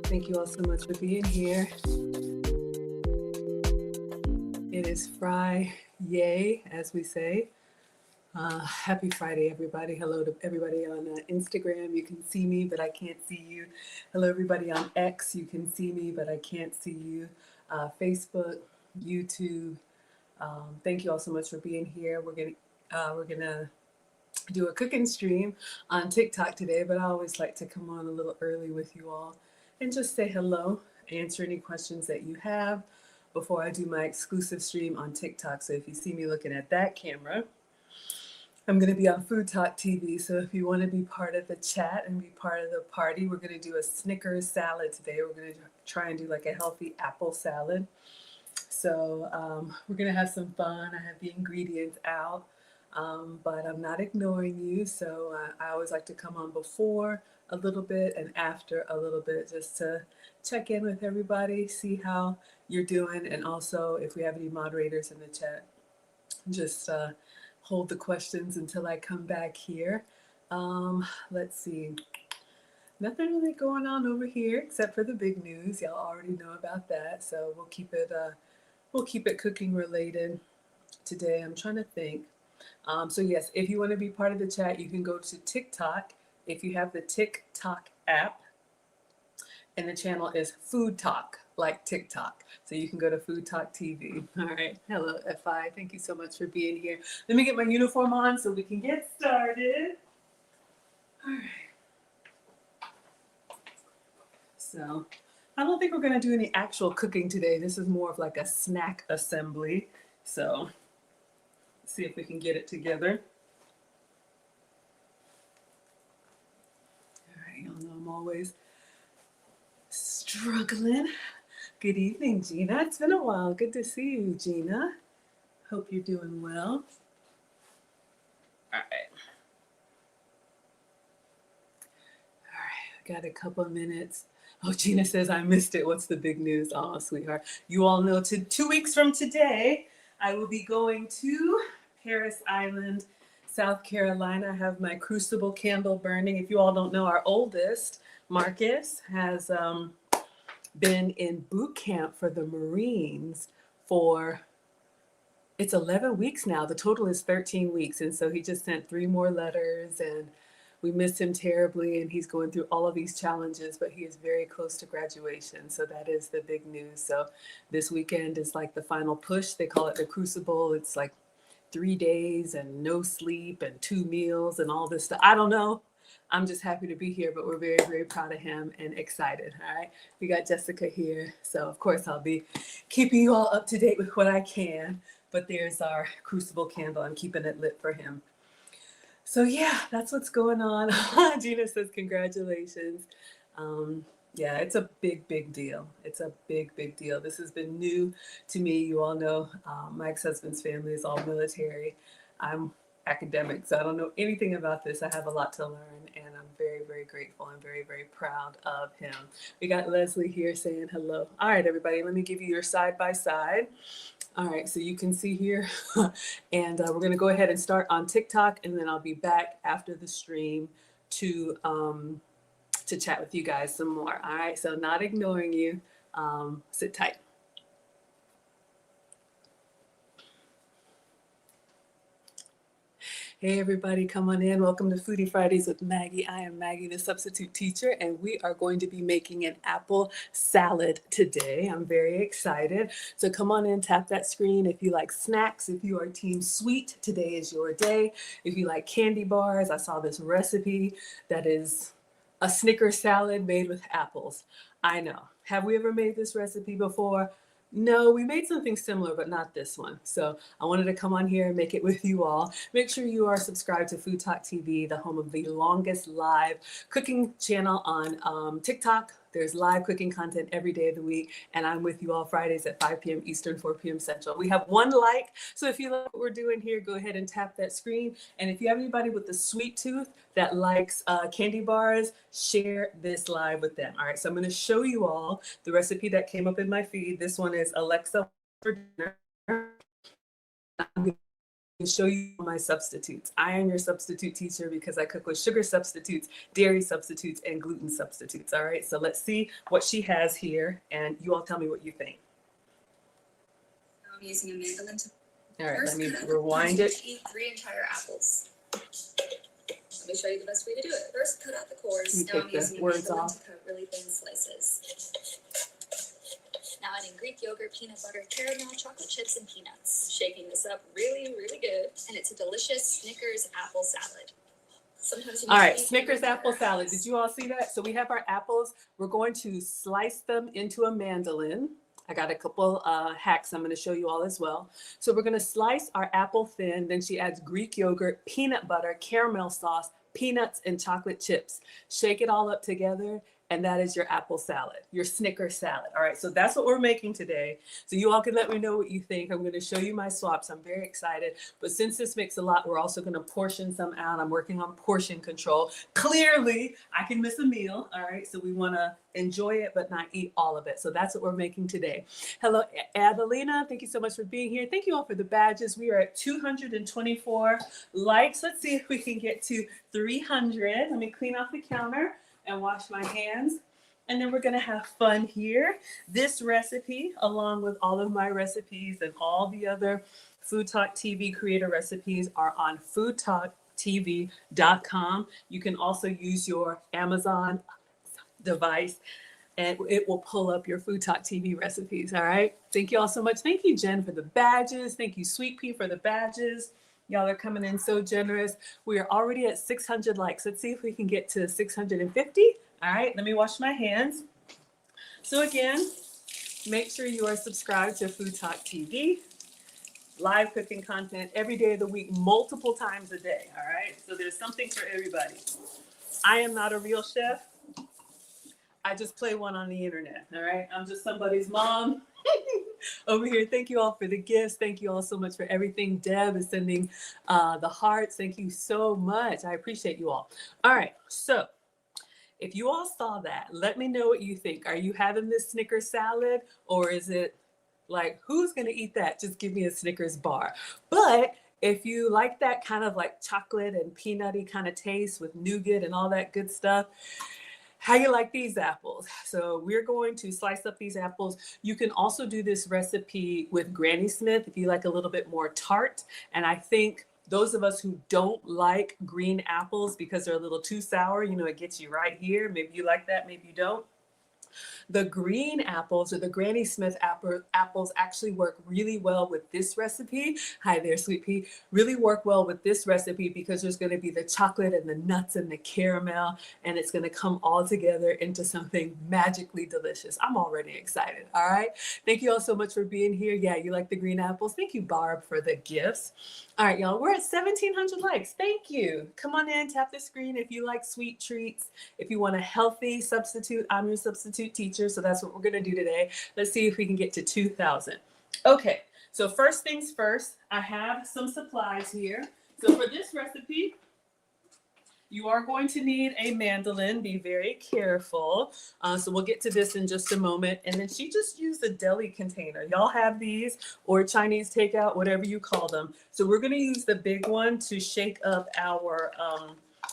Thank you all so much for being here. It is Friday, as we say. Happy Friday, everybody. Hello to everybody on Instagram. You can see me, but I can't see you. Hello, everybody on X. You can see me, but I can't see you. Facebook, YouTube. Thank you all so much for being here. We're gonna do a cooking stream on TikTok today, but I always like to come on a little early with you all and just say hello, answer any questions that you have before I do my exclusive stream on TikTok. So if you see me looking at that camera, I'm going to be on Food Talk TV. So if you want to be part of the chat and be part of the party, we're going to do a Snickers salad today. We're going to try and do like a healthy apple salad. So we're going to have some fun. I have the ingredients out. But I'm not ignoring you. So I always like to come on before a little bit and after a little bit just to check in with everybody, see how you're doing. And also if we have any moderators in the chat, just hold the questions until I come back here. Let's see. Nothing really going on over here except for the big news. Y'all already know about that. So we'll keep it cooking related today. I'm trying to think. So yes, if you want to be part of the chat, you can go to TikTok. If you have the TikTok app, and the channel is Food Talk, like TikTok. So you can go to Food Talk TV. All right. Hello, FI. Thank you so much for being here. Let me get my uniform on so we can get started. All right. So I don't think we're going to do any actual cooking today. This is more of like a snack assembly. So let's see if we can get it together. All right. Y'all know I'm always struggling. Good evening, Gina. It's been a while. Good to see you, Gina. Hope you're doing well. All right. All right. I got a couple of minutes. Oh, Gina says I missed it. What's the big news? Oh, sweetheart. You all know 2 weeks from today, I will be going to Paris Island, South Carolina. I have my crucible candle burning. If you all don't know, our oldest, Marcus, has been in boot camp for the Marines for, it's 11 weeks now. The total is 13 weeks. And so he just sent 3 more letters and we miss him terribly. And he's going through all of these challenges, but he is very close to graduation. So that is the big news. So this weekend is like the final push. They call it the crucible. It's like 3 days and no sleep and 2 meals and all this stuff. I don't know. I'm just happy to be here, but we're very, very proud of him and excited. All right. We got Jessica here. So, of course, I'll be keeping you all up to date with what I can. But there's our crucible candle. I'm keeping it lit for him. So, yeah, that's what's going on. Gina says, congratulations. Yeah, it's a big, big deal. It's a big, big deal. This has been new to me. You all know my ex-husband's family is all military. I'm academic, so I don't know anything about this. I have a lot to learn, and I'm very, very grateful. I'm very, very proud of him. We got Leslie here saying hello. All right, everybody, let me give you your side by side. All right, so you can see here, and we're going to go ahead and start on TikTok, and then I'll be back after the stream to chat with you guys some more. All right, so not ignoring you. Sit tight. Hey everybody, come on in. Welcome to Foodie Fridays with Maggie. I am Maggie, the substitute teacher, and we are going to be making an apple salad today. I'm very excited. So come on in, tap that screen. If you like snacks, if you are team sweet, today is your day. If you like candy bars, I saw this recipe that is a Snickers salad made with apples. I know. Have we ever made this recipe before? No, we made something similar, but not this one. So I wanted to come on here and make it with you all. Make sure you are subscribed to Food Talk TV, the home of the longest live cooking channel on TikTok. There's live cooking content every day of the week, and I'm with you all Fridays at 5 p.m. Eastern, 4 p.m. Central. We have 1 like, so if you like what we're doing here, go ahead and tap that screen. And if you have anybody with a sweet tooth that likes candy bars, share this live with them. All right, so I'm going to show you all the recipe that came up in my feed. This one is Alexa for dinner. to show you my substitutes. I am your substitute teacher because I cook with sugar substitutes, dairy substitutes, and gluten substitutes. All right, so let's see what she has here, and you all tell me what you think. I'm using a mandolin to. All right, let me rewind it. Eat 3 entire apples. Let me show you the best way to do it. First, cut out the cores. Now I'm using a mandolin to cut really thin slices. Now adding Greek yogurt, peanut butter, caramel, chocolate chips, and peanuts. Shaking this up really, really good. And it's a delicious Snickers apple salad. Sometimes you need all right, Snickers apple salad. Did you all see that? So we have our apples. We're going to slice them into a mandolin. I got a couple hacks I'm going to show you all as well. So we're going to slice our apple thin. Then she adds Greek yogurt, peanut butter, caramel sauce, peanuts, and chocolate chips. Shake it all up together. And that is your apple salad, your Snickers salad. All right, so that's what we're making today. So you all can let me know what you think. I'm going to show you my swaps. I'm very excited. But since this makes a lot, we're also going to portion some out. I'm working on portion control. Clearly, I can miss a meal. All right, so we want to enjoy it, but not eat all of it. So that's what we're making today. Hello, Adelina. Thank you so much for being here. Thank you all for the badges. We are at 224 likes. Let's see if we can get to 300. Let me clean off the counter and wash my hands. And then we're gonna have fun here. This recipe, along with all of my recipes and all the other Food Talk TV creator recipes, are on foodtalktv.com. You can also use your Amazon device and it will pull up your Food Talk TV recipes, all right? Thank you all so much. Thank you, Jen, for the badges. Thank you, Sweet Pea, for the badges. Y'all are coming in so generous. We are already at 600 likes. Let's see if we can get to 650. All right, let me wash my hands. So again, make sure you are subscribed to Food Talk TV. Live cooking content every day of the week, multiple times a day, all right? So there's something for everybody. I am not a real chef. I just play one on the internet, all right? I'm just somebody's mom. Over here. Thank you all for the gifts. Thank you all so much for everything. Deb is sending the hearts. Thank you so much. I appreciate you all. All right. So if you all saw that, let me know what you think. Are you having this Snickers salad, or is it like, who's going to eat that? Just give me a Snickers bar. But if you like that kind of like chocolate and peanutty kind of taste with nougat and all that good stuff, how you like these apples? So we're going to slice up these apples. You can also do this recipe with Granny Smith if you like a little bit more tart. And I think those of us who don't like green apples because they're a little too sour, you know, it gets you right here. Maybe you like that, maybe you don't. The green apples, or the Granny Smith apples, actually work really well with this recipe. Hi there, Sweet Pea. Really work well with this recipe because there's going to be the chocolate and the nuts and the caramel, and it's going to come all together into something magically delicious. I'm already excited. All right. Thank you all so much for being here. Yeah, you like the green apples. Thank you, Barb, for the gifts. All right, y'all, we're at 1,700 likes. Thank you. Come on in, tap the screen if you like sweet treats. If you want a healthy substitute, I'm your substitute teacher. So that's what we're going to do today. Let's see if we can get to 2,000. Okay, so first things first, I have some supplies here. So for this recipe, you are going to need a mandolin. Be very careful. So we'll get to this in just a moment. And then she just used a deli container. Y'all have these, or Chinese takeout, whatever you call them. So we're going to use the big one to shake up our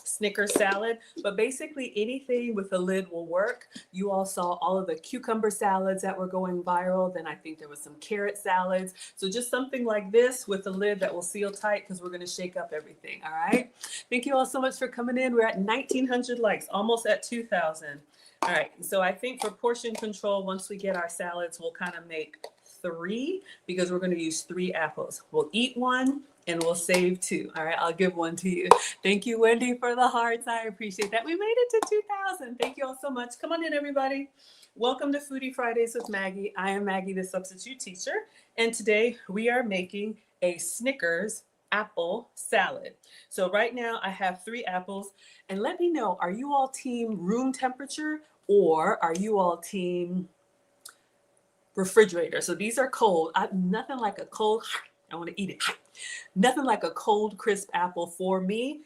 Snickers salad, but basically anything with a lid will work. You all saw all of the cucumber salads that were going viral. Then I think there was some carrot salads. So just something like this with a lid that will seal tight, because we're going to shake up everything. All right. Thank you all so much for coming in. We're at 1,900 likes, almost at 2,000. All right. So I think for portion control, once we get our salads, we'll kind of make 3, because we're going to use 3 apples. We'll eat 1 and we'll save 2. All right, I'll give 1 to you. Thank you, Wendy, for the hearts. I appreciate that. We made it to 2,000. Thank you all so much. Come on in, everybody. Welcome to Foodie Fridays with Maggie. I am Maggie, the substitute teacher, and today we are making a Snickers apple salad. So right now I have 3 apples, and let me know, are you all team room temperature, or are you all team refrigerator? So these are cold. Nothing like a cold, I want to eat it. Nothing like a cold, crisp apple for me,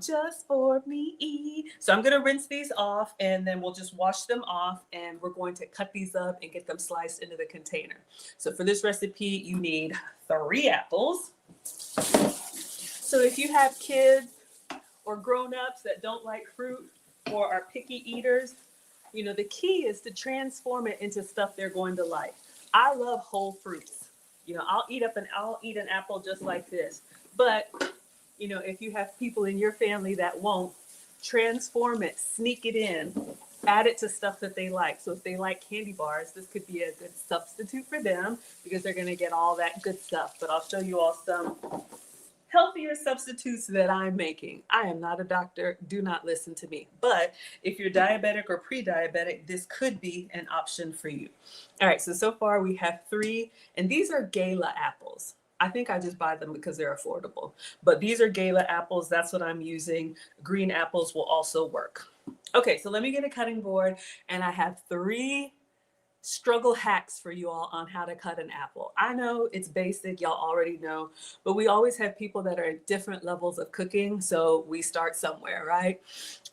just for me. So I'm going to rinse these off, and then we'll just wash them off, and we're going to cut these up and get them sliced into the container. So for this recipe, you need 3 apples. So if you have kids or grown-ups that don't like fruit or are picky eaters, you know, the key is to transform it into stuff they're going to like. I love whole fruits. You know, I'll eat an apple just like this. But, you know, if you have people in your family that won't, transform it, sneak it in, add it to stuff that they like. So if they like candy bars, this could be a good substitute for them because they're going to get all that good stuff. But I'll show you all some healthier substitutes that I'm making. I am not a doctor. Do not listen to me. But if you're diabetic or pre-diabetic, this could be an option for you. All right, so far we have 3, and these are Gala apples. I think I just buy them because they're affordable. But these are Gala apples. That's what I'm using. Green apples will also work. Okay, so let me get a cutting board, and I have 3 struggle hacks for you all on how to cut an apple. I know it's basic, y'all already know, but we always have people that are at different levels of cooking, so we start somewhere, right?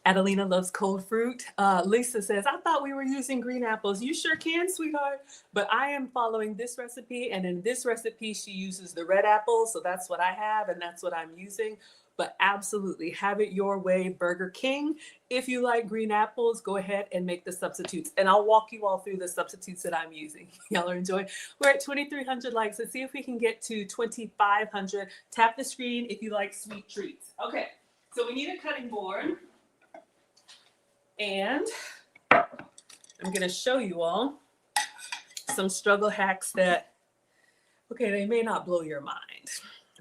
Adelina loves cold fruit. Lisa says, I thought we were using green apples. You sure can, sweetheart. But I am following this recipe, and in this recipe, she uses the red apples, so that's what I have, and that's what I'm using. But absolutely, have it your way, Burger King. If you like green apples, go ahead and make the substitutes. And I'll walk you all through the substitutes that I'm using. Y'all are enjoying. We're at 2,300 likes. Let's see if we can get to 2,500. Tap the screen if you like sweet treats. Okay, so we need a cutting board. And I'm going to show you all some struggle hacks that, okay, they may not blow your mind.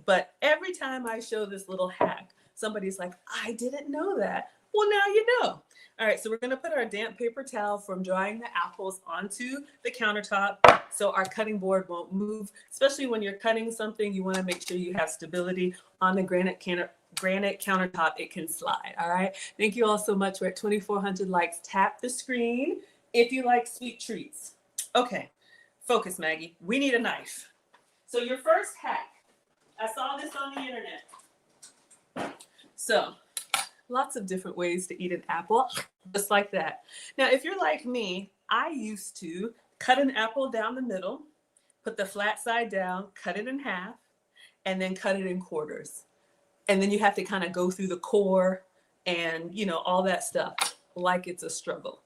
But every time I show this little hack, somebody's like, I didn't know that. Well, now you know. All right, so we're going to put our damp paper towel from drying the apples onto the countertop so our cutting board won't move. Especially when you're cutting something, you want to make sure you have stability on the granite countertop. It can slide. All right. Thank you all so much. We're at 2,400 likes. Tap the screen if you like sweet treats. Okay, focus, Maggie. We need a knife. So your first hack. I saw this on the internet. So, lots of different ways to eat an apple, just like that. Now, if you're like me, I used to cut an apple down the middle, put the flat side down, cut it in half, and then cut it in quarters. And then you have to kind of go through the core and, you know, all that stuff like it's a struggle.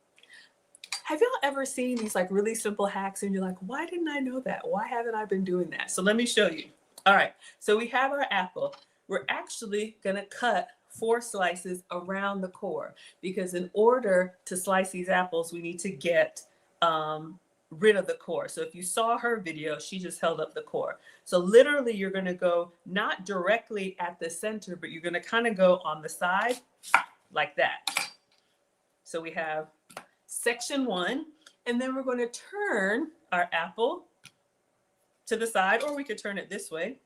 Have y'all ever seen these like really simple hacks and you're like, why didn't I know that? Why haven't I been doing that? So let me show you. All right, so we have our apple. We're actually gonna cut 4 slices around the core because in order to slice these apples, we need to get rid of the core. So if you saw her video, she just held up the core. So literally you're gonna go not directly at the center, but you're gonna kind of go on the side like that. So we have section 1, and then we're gonna turn our apple to the side, or we could turn it this way.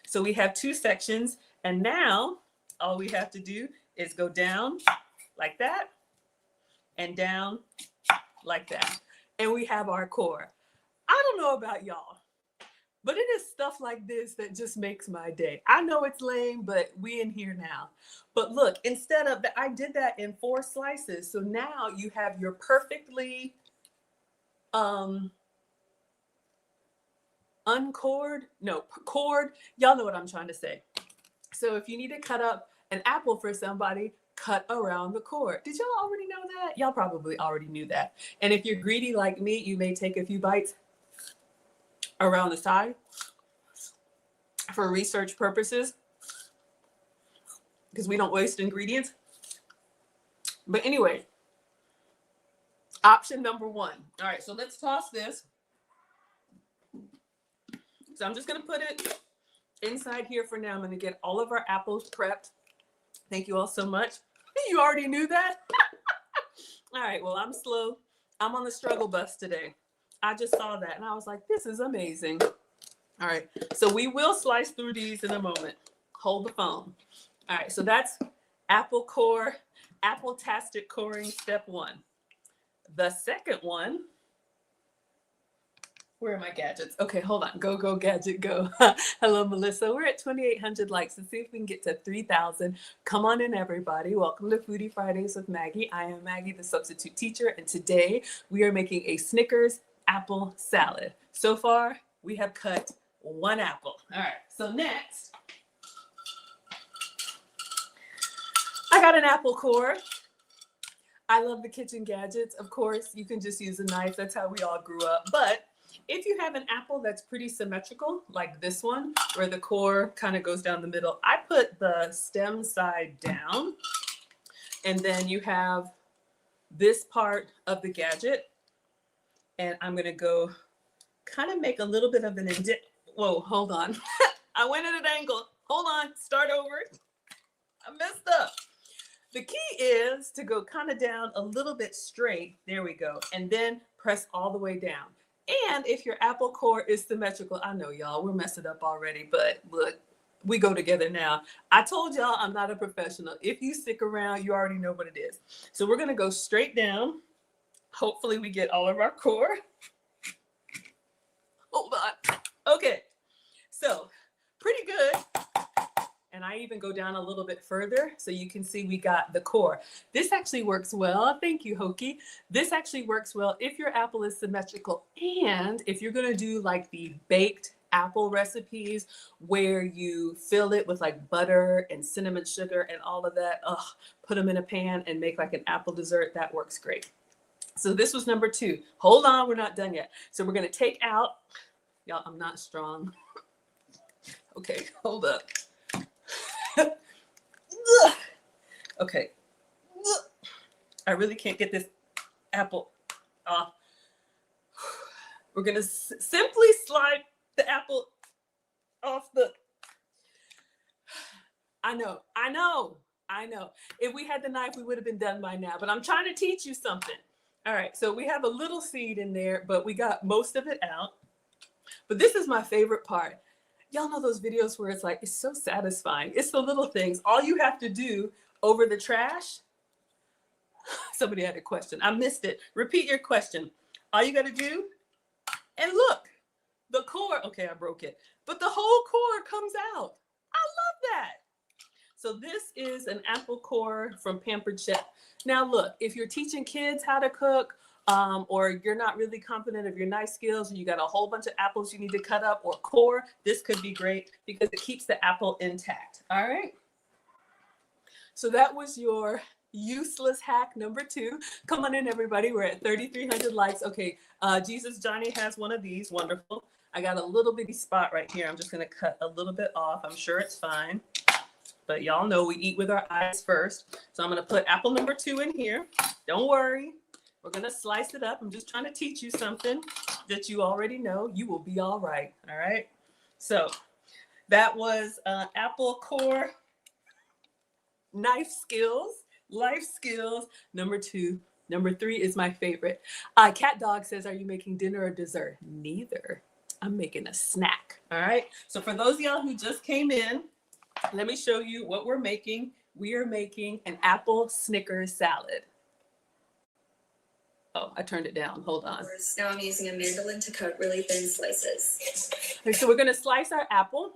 So we have 2 sections, and now all we have to do is go down like that and down like that. And we have our core. I don't know about y'all, but it is stuff like this that just makes my day. I know it's lame, but we in here now. But look, instead of that, I did that in 4 slices. So now you have your perfectly cord. Y'all know what I'm trying to say. So if you need to cut up an apple for somebody, cut around the core. Did y'all already know that? Y'all probably already knew that. And if you're greedy like me, you may take a few bites around the side for research purposes because we don't waste ingredients. But anyway, option number 1. All right, so let's toss this. So I'm just going to put it inside here for now. I'm going to get all of our apples prepped. Thank you all so much. You already knew that? All right, well, I'm slow. I'm on the struggle bus today. I just saw that and I was like, this is amazing. All right, so we will slice through these in a moment. Hold the phone. All right, so that's apple core, apple-tastic coring step 1. The second one, where are my gadgets? Okay, hold on. Go, gadget, go. Hello, Melissa. We're at 2,800 likes. Let's see if we can get to 3,000. Come on in, everybody. Welcome to Foodie Fridays with Maggie. I am Maggie, the substitute teacher, and today we are making a Snickers apple salad. So far, we have cut 1 apple. All right, so next, I got an apple core. I love the kitchen gadgets. Of course, you can just use a knife. That's how we all grew up. But if you have an apple that's pretty symmetrical, like this one, where the core kind of goes down the middle, I put the stem side down. And then you have this part of the gadget. And I'm going to go kind of make a little bit of an indent. Whoa, hold on. I went at an angle. Hold on. Start over. I messed up. The key is to go kind of down a little bit straight. There we go. And then press all the way down. And if your apple core is symmetrical, I know y'all, we're messing up already, but look, we go together now. I told y'all I'm not a professional. If you stick around, you already know what it is. So we're going to go straight down. Hopefully we get all of our core. Hold on. Okay. So pretty good. And I even go down a little bit further so you can see we got the core. This actually works well. Thank you, Hokie. This actually works well if your apple is symmetrical. And if you're going to do like the baked apple recipes where you fill it with like butter and cinnamon sugar and all of that, put them in a pan and make like an apple dessert, that works great. So this was number 2. Hold on, we're not done yet. So we're going to take out, y'all, I'm not strong. Okay, hold up. Okay. I really can't get this apple off. We're going to simply slide the apple off the... I know. If we had the knife, we would have been done by now, but I'm trying to teach you something. All right, so we have a little seed in there, but we got most of it out. But this is my favorite part. Y'all know those videos where it's like, it's so satisfying. It's the little things. All you have to do over the trash. Somebody had a question. I missed it. Repeat your question. All you got to do, and look, the core. Okay, I broke it. But the whole core comes out. I love that. So this is an apple core from Pampered Chef. Now look, if you're teaching kids how to cook, or you're not really confident of your knife skills and you got a whole bunch of apples you need to cut up or core, this could be great because it keeps the apple intact. All right. So that was your useless hack number 2. Come on in, everybody. We're at 3,300 likes. Okay. Jesus Johnny has one of these. Wonderful. I got a little bitty spot right here. I'm just going to cut a little bit off. I'm sure it's fine. But y'all know we eat with our eyes first. So I'm going to put apple number 2 in here. Don't worry. We're going to slice it up. I'm just trying to teach you something that you already know. You will be all right. All right. So that was apple core knife skills, life skills, number 2. Number 3 is my favorite. Cat Dog says, are you making dinner or dessert? Neither. I'm making a snack. All right. So for those of y'all who just came in, let me show you what we're making. We are making an apple Snickers salad. Oh, I turned it down. Hold on. Now I'm using a mandolin to cut really thin slices. Okay, so we're going to slice our apple.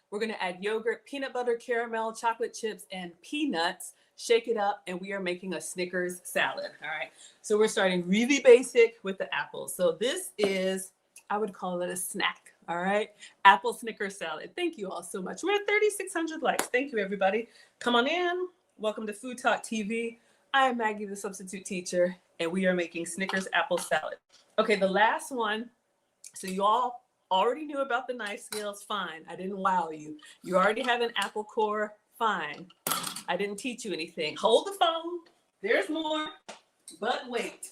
We're going to add yogurt, peanut butter, caramel, chocolate chips, and peanuts. Shake it up, and we are making a Snickers salad. All right. So we're starting really basic with the apples. So this is, I would call it a snack. All right. Apple Snickers salad. Thank you all so much. We're at 3,600 likes. Thank you, everybody. Come on in. Welcome to Food Talk TV. I am Maggie, the substitute teacher, and we are making Snickers apple salad. Okay, the last one. So you all already knew about the knife skills. Fine. I didn't wow you. You already have an apple core. Fine. I didn't teach you anything. Hold the phone. There's more. But wait.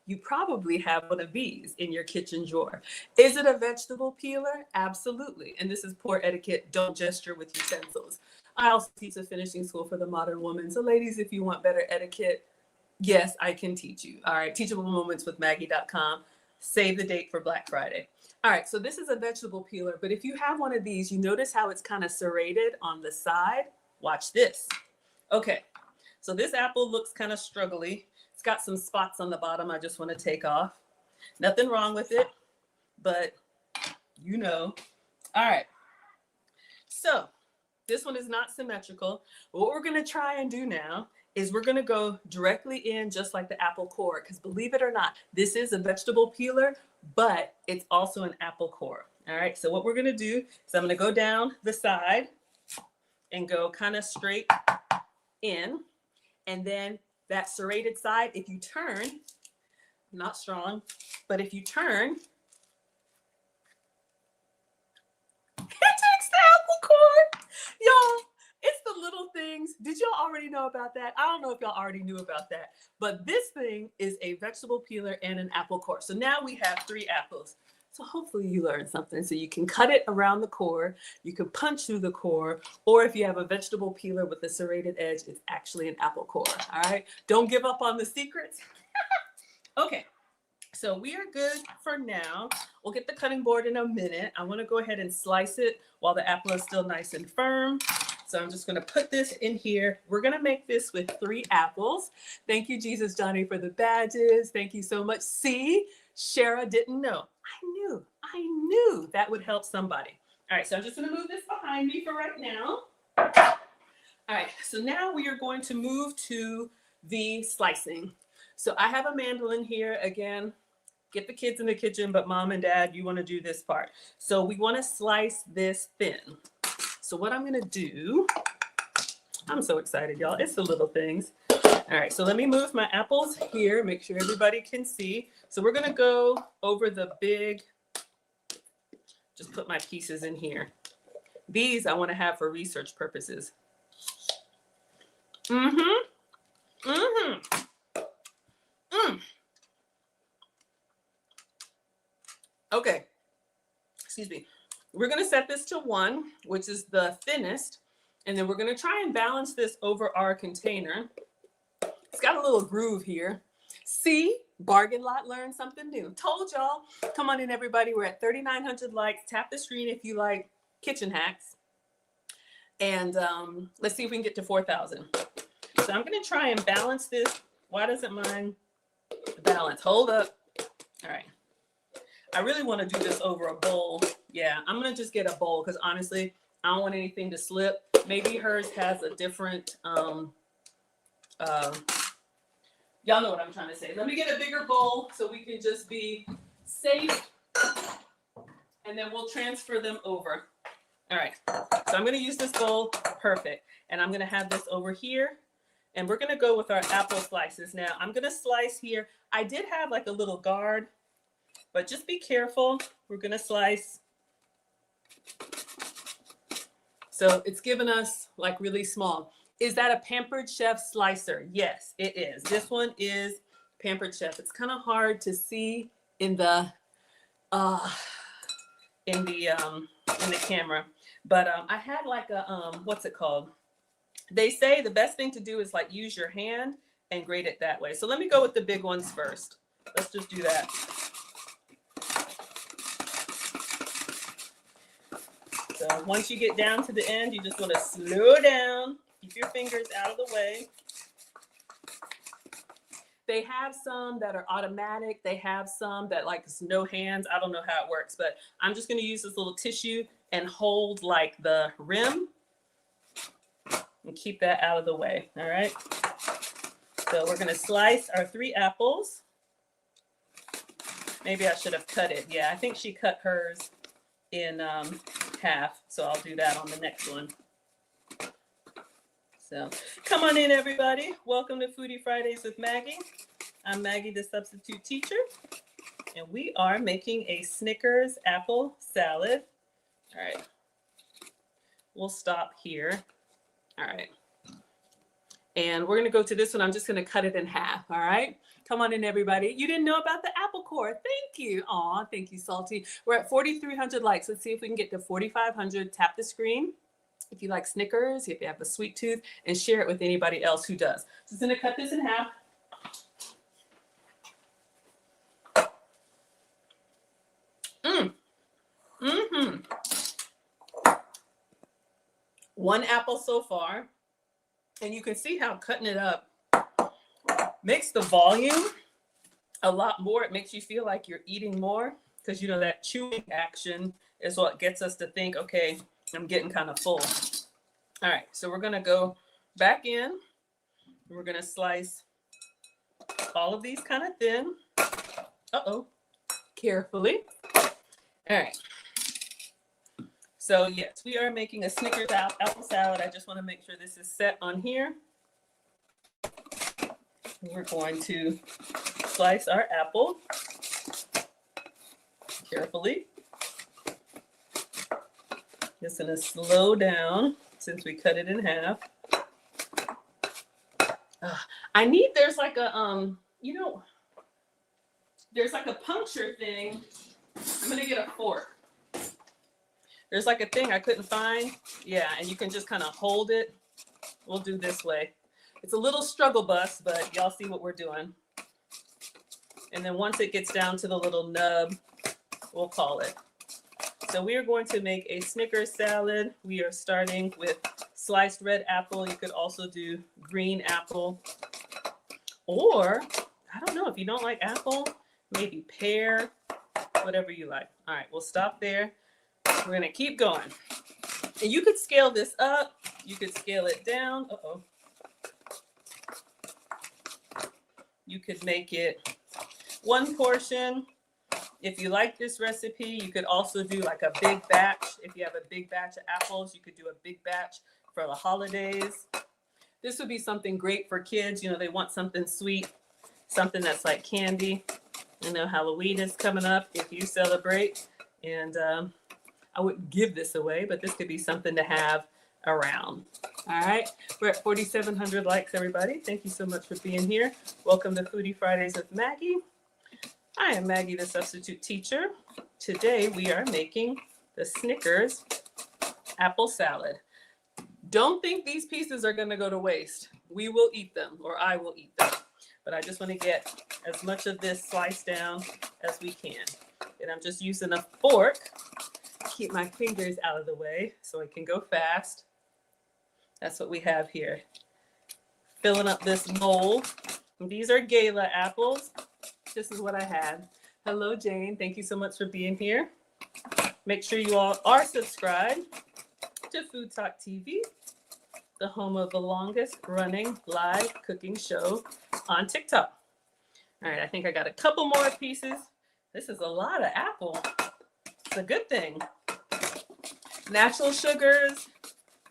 You probably have one of these in your kitchen drawer. Is it a vegetable peeler? Absolutely. And this is poor etiquette. Don't gesture with utensils. I also teach a finishing school for the modern woman. So ladies, if you want better etiquette, yes, I can teach you. All right. Teachable Moments with Maggie.com. Save the date for Black Friday. All right. So this is a vegetable peeler. But if you have one of these, you notice how it's kind of serrated on the side. Watch this. Okay. So this apple looks kind of struggly. It's got some spots on the bottom I just want to take off. Nothing wrong with it, but you know. All right. So this one is not symmetrical. What we're going to try and do now is we're going to go directly in just like the apple core, because believe it or not, this is a vegetable peeler, but it's also an apple core. All right, so what we're going to do is I'm going to go down the side and go kind of straight in, and then that serrated side, if you turn, not strong, but if you turn, it takes the apple core. Y'all, it's the little things. Did y'all already know about that? I don't know if y'all already knew about that, but this thing is a vegetable peeler and an apple core. So now we have 3 apples. So hopefully you learned something. So you can cut it around the core, you can punch through the core, or if you have a vegetable peeler with a serrated edge, it's actually an apple core. All right, don't give up on the secrets. Okay, so we are good for now. We'll get the cutting board in a minute. I want to go ahead and slice it while the apple is still nice and firm. So I'm just going to put this in here. We're going to make this with 3 apples. Thank you, Jesus Johnny, for the badges. Thank you so much. See, Shara didn't know. I knew that would help somebody. All right, so I'm just going to move this behind me for right now. All right, so now we are going to move to the slicing. So I have a mandolin here. Again, get the kids in the kitchen, but mom and dad, you want to do this part. So we want to slice this thin. So what I'm going to do, I'm so excited, y'all. It's the little things. All right, so let me move my apples here, make sure everybody can see. So we're going to go over the big, just put my pieces in here. These I want to have for research purposes. Okay, excuse me. We're going to set this to 1, which is the thinnest, and then we're going to try and balance this over our container. It's got a little groove here. See, bargain lot, learn something new. Told y'all. Come on in, everybody. We're at 3,900 likes. Tap the screen if you like kitchen hacks. And let's see if we can get to 4,000. So I'm going to try and balance this. Why doesn't mine balance? Hold up. All right. I really want to do this over a bowl. Yeah, I'm going to just get a bowl because honestly, I don't want anything to slip. Maybe hers has a different, y'all know what I'm trying to say. Let me get a bigger bowl so we can just be safe, and then we'll transfer them over. All right, so I'm going to use this bowl. Perfect. And I'm going to have this over here, and we're going to go with our apple slices. Now, I'm going to slice here. I did have like a little guard, but just be careful. We're going to slice. So it's given us like really small. Is that a Pampered Chef slicer? Yes, it is. This one is Pampered Chef. It's kind of hard to see in the camera, but I had like a what's it called? They say the best thing to do is like use your hand and grate it that way. So let me go with the big ones first. Let's just do that. So once you get down to the end, you just want to slow down. Keep your fingers out of the way. They have some that are automatic. They have some that like it's no hands. I don't know how it works, but I'm just going to use this little tissue and hold like the rim and keep that out of the way. All right. So we're going to slice our 3 apples. Maybe I should have cut it. Yeah, I think she cut hers in half. So I'll do that on the next one. So come on in, everybody. Welcome to Foodie Fridays with Maggie. I'm Maggie, the substitute teacher, and we are making a Snickers apple salad. All right. We'll stop here. All right. And we're going to go to this one. I'm just going to cut it in half. All right. Come on in, everybody. You didn't know about the apple core. Thank you. Aw, thank you, Salty. We're at 4,300 likes. Let's see if we can get to 4,500. Tap the screen if you like Snickers, if you have a sweet tooth, and share it with anybody else who does. So I'm going to cut this in half. One apple so far. And you can see how cutting it up makes the volume a lot more. It makes you feel like you're eating more because, you know, that chewing action is what gets us to think, okay, I'm getting kind of full. All right, so we're going to go back in We're going to slice all of these kind of thin. Carefully. All right. So yes, we are making a Snickers apple salad. I just want to make sure this is set on here. We're going to slice our apple carefully. Just going to slow down since we cut it in half. There's like a, there's like a puncture thing. I'm going to get a fork. There's like a thing I couldn't find. Yeah, and you can just kind of hold it. We'll do this way. It's a little struggle bus, but y'all see what we're doing. And then once it gets down to the little nub, we'll call it. So we are going to make a Snickers salad. We are starting with sliced red apple. You could also do green apple. Or, I don't know, if you don't like apple, maybe pear, whatever you like. All right, we'll stop there. We're going to keep going. And you could scale this up. You could scale it down. You could make it one portion. If you like this recipe, you could also do like a big batch. If you have a big batch of apples, you could do a big batch for the holidays. This would be something great for kids. You know, they want something sweet, something that's like candy. I know Halloween is coming up if you celebrate. And I wouldn't give this away, but this could be something to have around. All right. We're at 4,700 likes, everybody. Thank you so much for being here. Welcome to Foodie Fridays with Maggie. I am Maggie, the substitute teacher. Today we are making the Snickers apple salad. Don't think these pieces are going to go to waste. We will eat them, or I will eat them. But I just want to get as much of this sliced down as we can. And I'm just using a fork to keep my fingers out of the way so it can go fast. That's what we have here. Filling up this mold. These are Gala apples. This is what I had. Hello, Jane. Thank you so much for being here. Make sure you all are subscribed to Food Talk TV, the home of the longest running live cooking show on TikTok. All right, I think I got a couple more pieces. This is a lot of apple. It's a good thing. Natural sugars,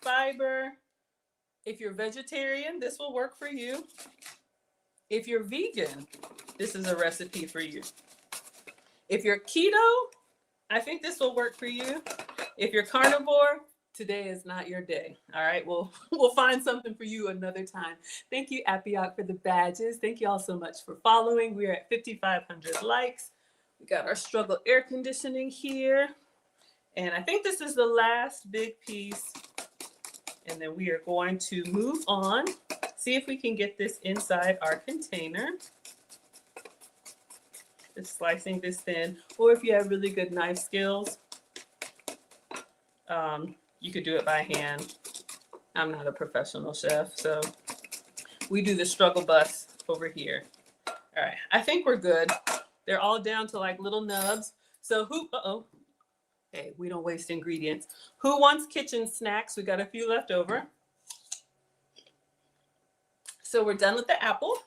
fiber. If you're vegetarian, this will work for you. If you're vegan, this is a recipe for you. If you're keto, I think this will work for you. If you're carnivore, today is not your day. All right, we'll find something for you another time. Thank you, Appiok, for the badges. Thank you all so much for following. We're at 5,500 likes. We got our struggle air conditioning here. And I think this is the last big piece. And then we are going to move on. See if we can get this inside our container. Just slicing this thin. Or if you have really good knife skills, you could do it by hand. I'm not a professional chef, so we do the struggle bus over here. All right, I think we're good. They're all down to like little nubs. So hey, we don't waste ingredients. Who wants kitchen snacks? We got a few left over. So we're done with the apple.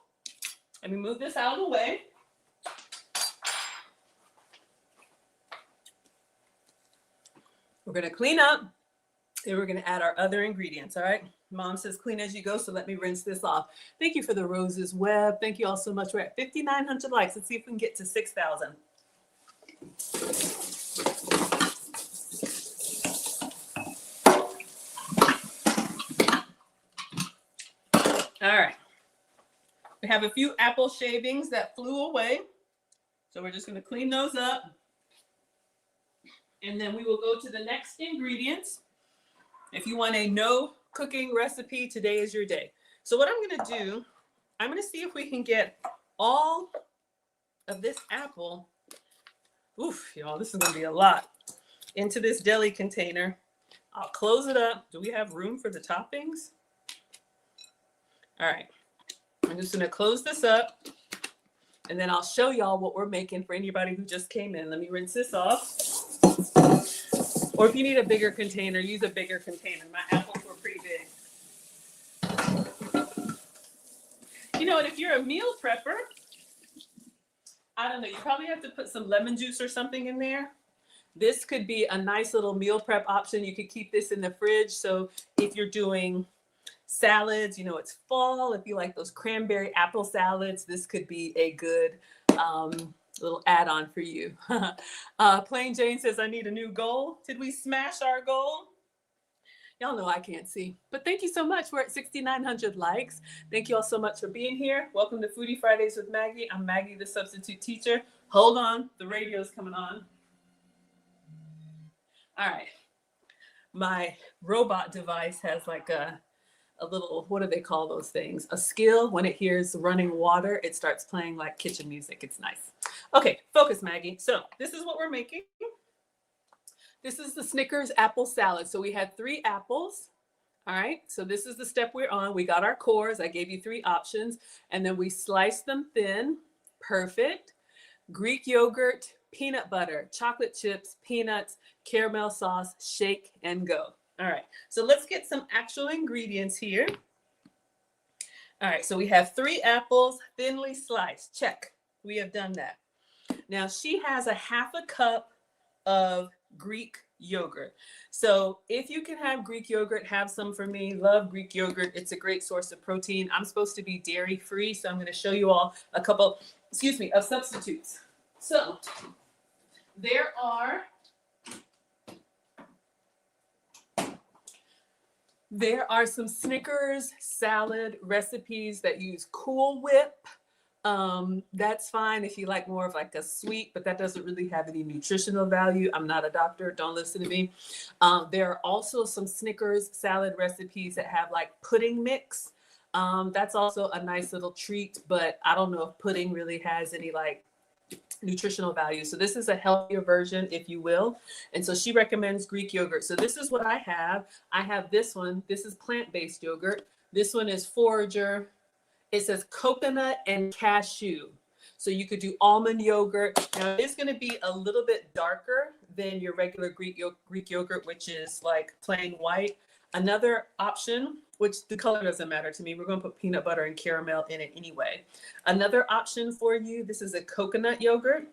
Let me move this out of the way. We're gonna clean up. And we're going to add our other ingredients, all right? Mom says clean as you go, so let me rinse this off. Thank you for the roses web. Thank you all so much. We're at 5,900 likes. Let's see if we can get to 6,000. All right. We have a few apple shavings that flew away. So we're just going to clean those up. And then we will go to the next ingredients. If you want a no cooking recipe, today is your day. So what I'm going to do, I'm going to see if we can get all of this apple, oof, y'all, this is going to be a lot, into this deli container. I'll close it up. Do we have room for the toppings? All right. I'm just going to close this up, and then I'll show y'all what we're making for anybody who just came in. Let me rinse this off. Or if you need a bigger container, use a bigger container. My apples were pretty big. You know, and if you're a meal prepper, I don't know, you probably have to put some lemon juice or something in there. This could be a nice little meal prep option. You could keep this in the fridge. So if you're doing salads, you know, it's fall. If you like those cranberry apple salads, this could be a good little add-on for you. Plain Jane says, I need a new goal. Did we smash our goal? Y'all know I can't see, but thank you so much. We're at 6,900 likes. Thank you all so much for being here. Welcome to Foodie Fridays with Maggie. I'm Maggie, the substitute teacher. Hold on, the radio's coming on. All right. My robot device has like a little, what do they call those things? A skill. When it hears running water, it starts playing like kitchen music. It's nice. Okay, focus, Maggie. So this is what we're making. This is the Snickers apple salad. So we had 3 apples. All right, so this is the step we're on. We got our cores. I gave you 3 options, and then we sliced them thin. Perfect. Greek yogurt, peanut butter, chocolate chips, peanuts, caramel sauce, shake and go. All right, so let's get some actual ingredients here. All right, so we have 3 apples, thinly sliced. Check, we have done that. Now she has a half a cup of Greek yogurt. So if you can have Greek yogurt, have some for me. Love Greek yogurt. It's a great source of protein. I'm supposed to be dairy free, so I'm going to show you all a couple, of substitutes. So there are some Snickers salad recipes that use Cool Whip. That's fine if you like more of like a sweet, but that doesn't really have any nutritional value. I'm not a doctor. Don't listen to me. There are also some Snickers salad recipes that have like pudding mix. That's also a nice little treat, but I don't know if pudding really has any like nutritional value. So this is a healthier version, if you will. And so she recommends Greek yogurt. So this is what I have. I have this one. This is plant-based yogurt. This one is forager. It says coconut and cashew. So you could do almond yogurt. Now it's going to be a little bit darker than your regular Greek yogurt, which is like plain white. Another option, which the color doesn't matter to me. We're going to put peanut butter and caramel in it anyway. Another option for you, this is a coconut yogurt.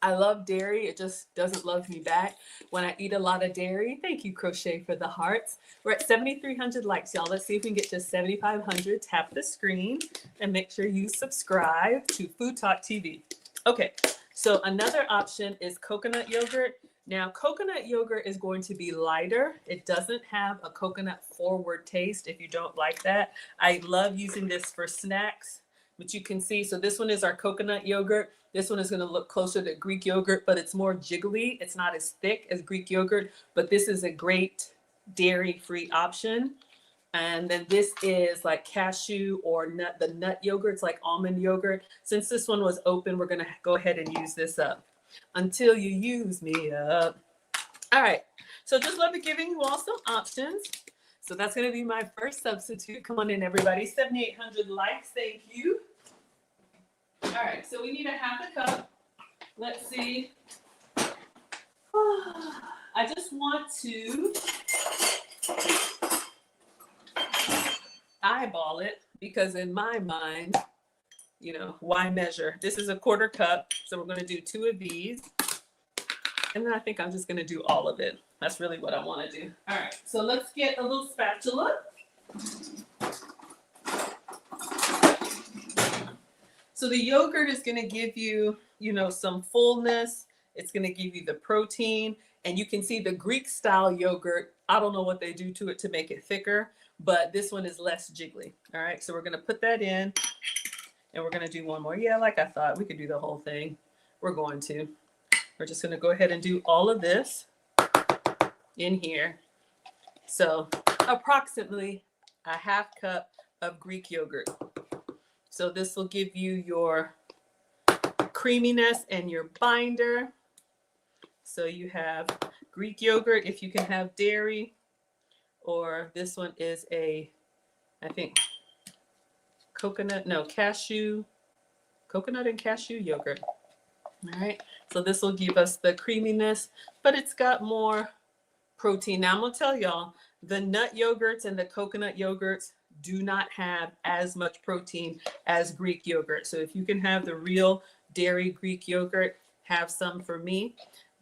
I love dairy. It just doesn't love me back when I eat a lot of dairy. Thank you, Crochet, for the hearts. We're at 7,300 likes, y'all. Let's see if we can get to 7,500. Tap the screen and make sure you subscribe to Food Talk TV. Okay, so another option is coconut yogurt. Now, coconut yogurt is going to be lighter. It doesn't have a coconut forward taste if you don't like that. I love using this for snacks, but you can see, so this one is our coconut yogurt. This one is going to look closer to Greek yogurt, but it's more jiggly. It's not as thick as Greek yogurt, but this is a great dairy-free option. And then this is like cashew or the nut yogurts, like almond yogurt. Since this one was open, we're going to go ahead and use this up until you use me up. All right. So just love giving you all some options. So that's going to be my first substitute. Come on in, everybody. 7,800 likes. Thank you. All right. So we need a half a cup. Let's see. I just want to eyeball it because in my mind, you know, why measure? This is a quarter cup. So we're going to do 2 of these. And then I think I'm just going to do all of it. That's really what I want to do. All right. So let's get a little spatula. So the yogurt is going to give you, you know, some fullness. It's going to give you the protein. And you can see the Greek style yogurt. I don't know what they do to it to make it thicker, but this one is less jiggly. All right. So we're going to put that in. And we're going to do one more. Yeah, like I thought, we could do the whole thing. We're going to. We're just going to go ahead and do all of this in here. So approximately a half cup of Greek yogurt. So this will give you your creaminess and your binder. So you have Greek yogurt if you can have dairy, or this one is a, I think, coconut and cashew yogurt. All right, so this will give us the creaminess, but it's got more protein. Now I'm gonna tell y'all, the nut yogurts and the coconut yogurts do not have as much protein as Greek yogurt. So if you can have the real dairy Greek yogurt, have some for me.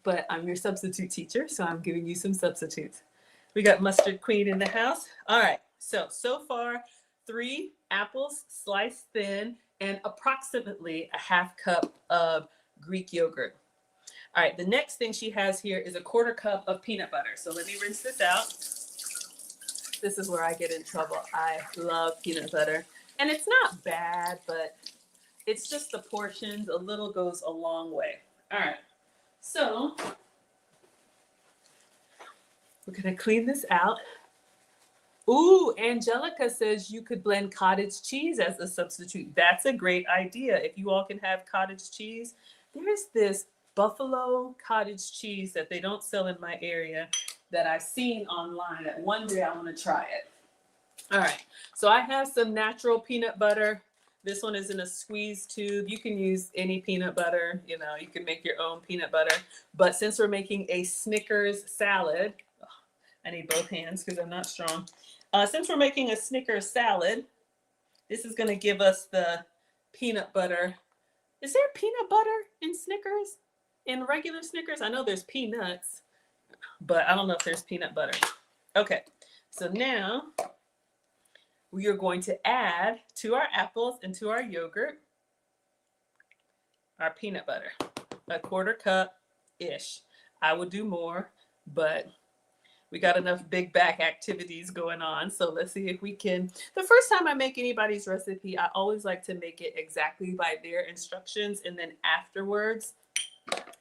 But I'm your substitute teacher, so I'm giving you some substitutes. We got Mustard Queen in the house. All right, so far, 3 apples sliced thin and approximately a half cup of Greek yogurt. All right, the next thing she has here is a 1/4 cup of peanut butter. So let me rinse this out. This is where I get in trouble. I love peanut butter. And it's not bad, but it's just the portions. A little goes a long way. All right, so we're going to clean this out. Ooh, Angelica says you could blend cottage cheese as a substitute. That's a great idea. If you all can have cottage cheese, there's this buffalo cottage cheese that they don't sell in my area that I've seen online that one day I want to try it. All right, so I have some natural peanut butter. This one is in a squeeze tube. You can use any peanut butter, you know, you can make your own peanut butter. But since we're making a Snickers salad, I need both hands because I'm not strong. Since we're making a Snickers salad, this is going to give us the peanut butter. Is there peanut butter in Snickers? In regular Snickers? I know there's peanuts, but I don't know if there's peanut butter. Okay, so now we are going to add to our apples and to our yogurt our peanut butter, a 1/4 cup-ish. I would do more, but we got enough big back activities going on. So let's see if we can. The first time I make anybody's recipe, I always like to make it exactly by their instructions. And then afterwards,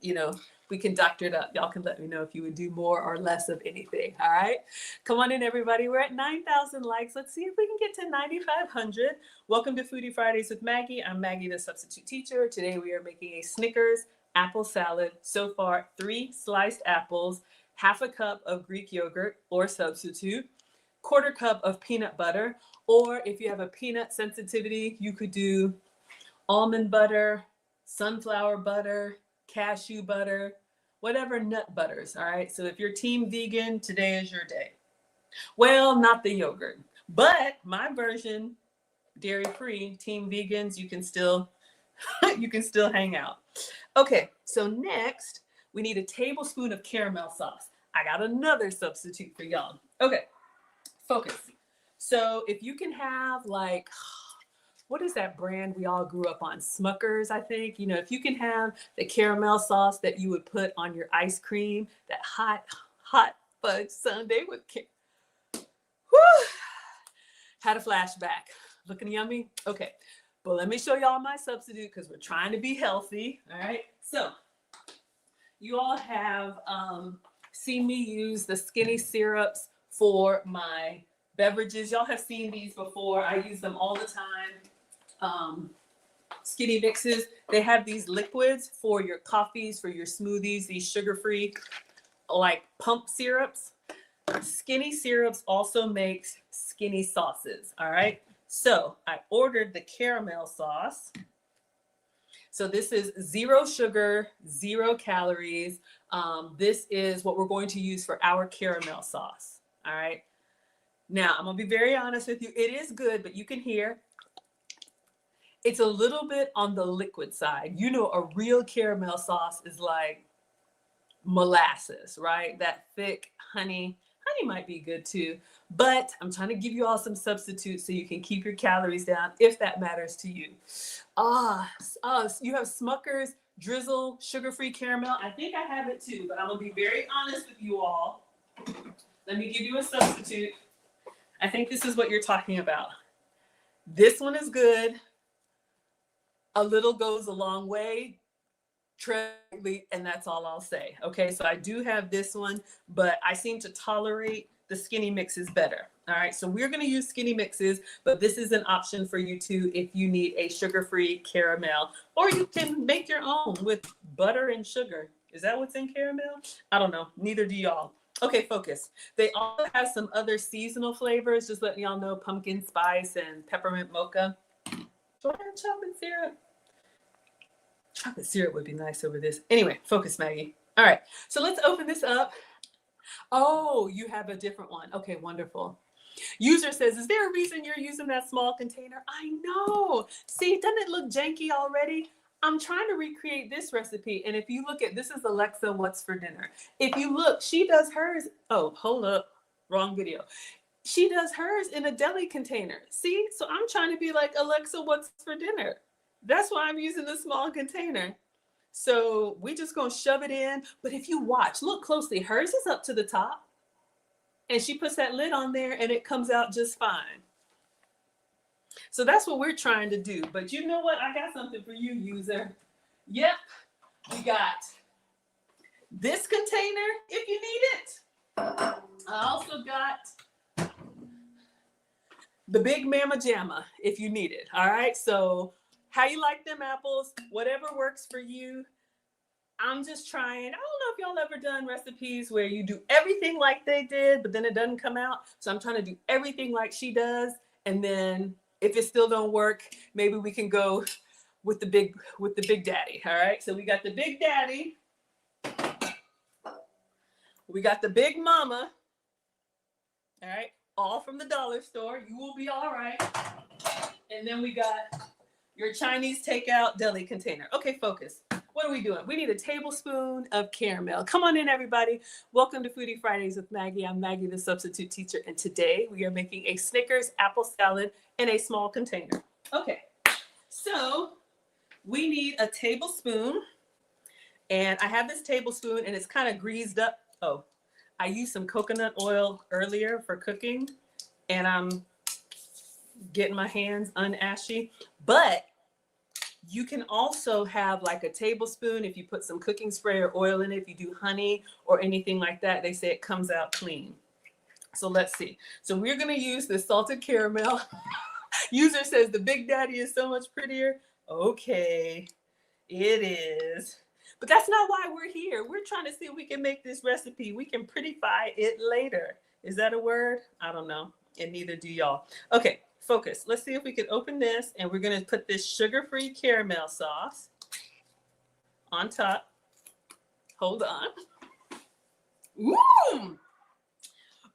you know, we can doctor it up. Y'all can let me know if you would do more or less of anything. All right. Come on in, everybody. We're at 9,000 likes. Let's see if we can get to 9,500. Welcome to Foodie Fridays with Maggie. I'm Maggie, the substitute teacher. Today we are making a Snickers apple salad. So far, 3 sliced apples, half a cup of Greek yogurt or substitute, 1/4 cup of peanut butter, or if you have a peanut sensitivity, you could do almond butter, sunflower butter, cashew butter, whatever nut butters. All right. So if you're team vegan, today is your day. Well, not the yogurt, but my version, dairy free, team vegans, you can still hang out. Okay. So next, we need a tablespoon of caramel sauce. I got another substitute for y'all. Okay, focus. So if you can have like, what is that brand we all grew up on? Smuckers, I think. You know, if you can have the caramel sauce that you would put on your ice cream, that hot fudge sundae with had a flashback. Looking yummy? Okay, but let me show y'all my substitute because we're trying to be healthy. All right, so you all have seen me use the skinny syrups for my beverages. Y'all have seen these before. I use them all the time. Skinny mixes. They have these liquids for your coffees, for your smoothies, these sugar-free like pump syrups. Skinny syrups also makes skinny sauces. All right. So I ordered the caramel sauce. So this is 0 sugar, 0 calories. This is what we're going to use for our caramel sauce. All right. Now, I'm going to be very honest with you. It is good, but you can hear it's a little bit on the liquid side. You know, a real caramel sauce is like molasses, right? That thick honey. Honey might be good too, but I'm trying to give you all some substitutes so you can keep your calories down if that matters to you. You have Smucker's Drizzle sugar-free caramel. I think I have it too, but I'm gonna be very honest with you all. Let me give you a substitute. I think this is what you're talking about. This one is good. A little goes a long way. And that's all I'll say. Okay, so I do have this one, but I seem to tolerate the skinny mixes better. All right, so we're going to use skinny mixes, but this is an option for you too if you need a sugar-free caramel, or you can make your own with butter and sugar. Is that what's in caramel? I don't know. Neither do y'all. Okay, focus. They also have some other seasonal flavors. Just letting y'all know, pumpkin spice and peppermint mocha. Do I have chocolate syrup? Chocolate syrup would be nice over this. Anyway, focus, Maggie. All right, so let's open this up. Oh, you have a different one. Okay, wonderful. User says, is there a reason you're using that small container? I know. See, doesn't it look janky already? I'm trying to recreate this recipe. And if you look at, this is Alexa, what's for dinner? If you look, she does hers. Oh, hold up. Wrong video. She does hers in a deli container. See, so I'm trying to be like, Alexa, what's for dinner? That's why I'm using the small container. So we just gonna shove it in. But if you watch, look closely, hers is up to the top. And she puts that lid on there and it comes out just fine. So that's what we're trying to do. But you know what? I got something for you, user. Yep, we got this container if you need it. I also got the Big Mama Jamma if you need it. All right. So how you like them apples, whatever works for you. I'm just trying. I don't know if y'all ever done recipes where you do everything like they did, but then it doesn't come out. So I'm trying to do everything like she does. And then if it still don't work, maybe we can go with the big daddy. All right. So we got the Big Daddy. We got the Big Mama. All right. All from the dollar store. You will be all right. And then we got your Chinese takeout deli container. Okay, focus. What are we doing? We need a tablespoon of caramel. Come on in, everybody. Welcome to Foodie Fridays with Maggie. I'm Maggie, the substitute teacher. And today we are making a Snickers apple salad in a small container. Okay, so we need a tablespoon. And I have this tablespoon and it's kind of greased up. Oh, I used some coconut oil earlier for cooking. And I'm getting my hands unashy. But you can also have like a tablespoon if you put some cooking spray or oil in it. If you do honey or anything like that, they say it comes out clean. So let's see. So we're going to use the salted caramel. User says the Big Daddy is so much prettier. Okay, it is. But that's not why we're here. We're trying to see if we can make this recipe. We can prettify it later. Is that a word? I don't know. And neither do y'all. Okay. Focus. Let's see if we can open this and we're going to put this sugar-free caramel sauce on top. Hold on. Ooh!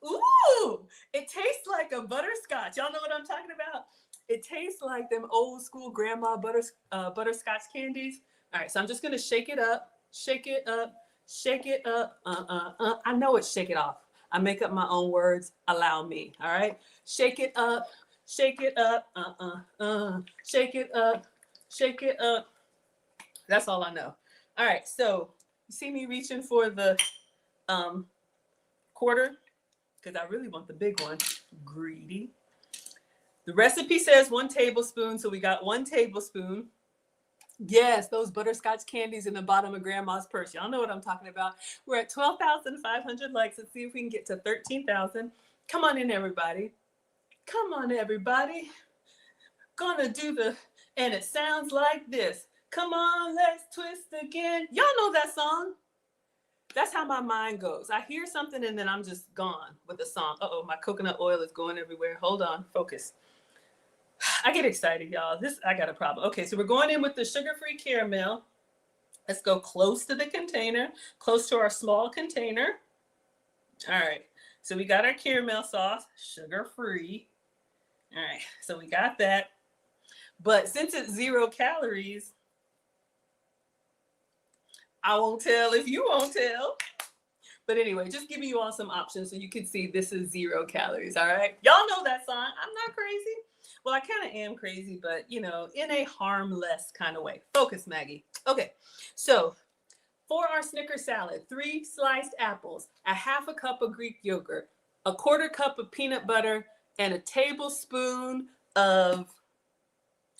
Ooh! It tastes like a butterscotch. Y'all know what I'm talking about? It tastes like them old school grandma butterscotch candies. All right, so I'm just going to shake it up, shake it up, shake it up. I know it's shake it off. I make up my own words. Allow me. All right? Shake it up. Shake it up, shake it up, shake it up. That's all I know. All right, so you see me reaching for the quarter because I really want the big one. Greedy. The recipe says 1 tablespoon, so we got 1 tablespoon. Yes, those butterscotch candies in the bottom of Grandma's purse. Y'all know what I'm talking about. We're at 12,500 likes. Let's see if we can get to 13,000. Come on in, everybody. Come on, everybody. Gonna do and it sounds like this. Come on, let's twist again. Y'all know that song. That's how my mind goes. I hear something and then I'm just gone with the song. Uh-oh, my coconut oil is going everywhere. Hold on, focus. I get excited, y'all. I got a problem. Okay, so we're going in with the sugar-free caramel. Let's go close to the container, close to our small container. All right, so we got our caramel sauce, sugar-free. All right, so we got that. But since it's 0 calories, I won't tell if you won't tell. But anyway, just giving you all some options so you can see this is 0 calories, all right? Y'all know that song. I'm not crazy. Well, I kind of am crazy, but, you know, in a harmless kind of way. Focus, Maggie. Okay, so for our Snickers salad, 3 sliced apples, a half a cup of Greek yogurt, a 1/4 cup of peanut butter, and a tablespoon of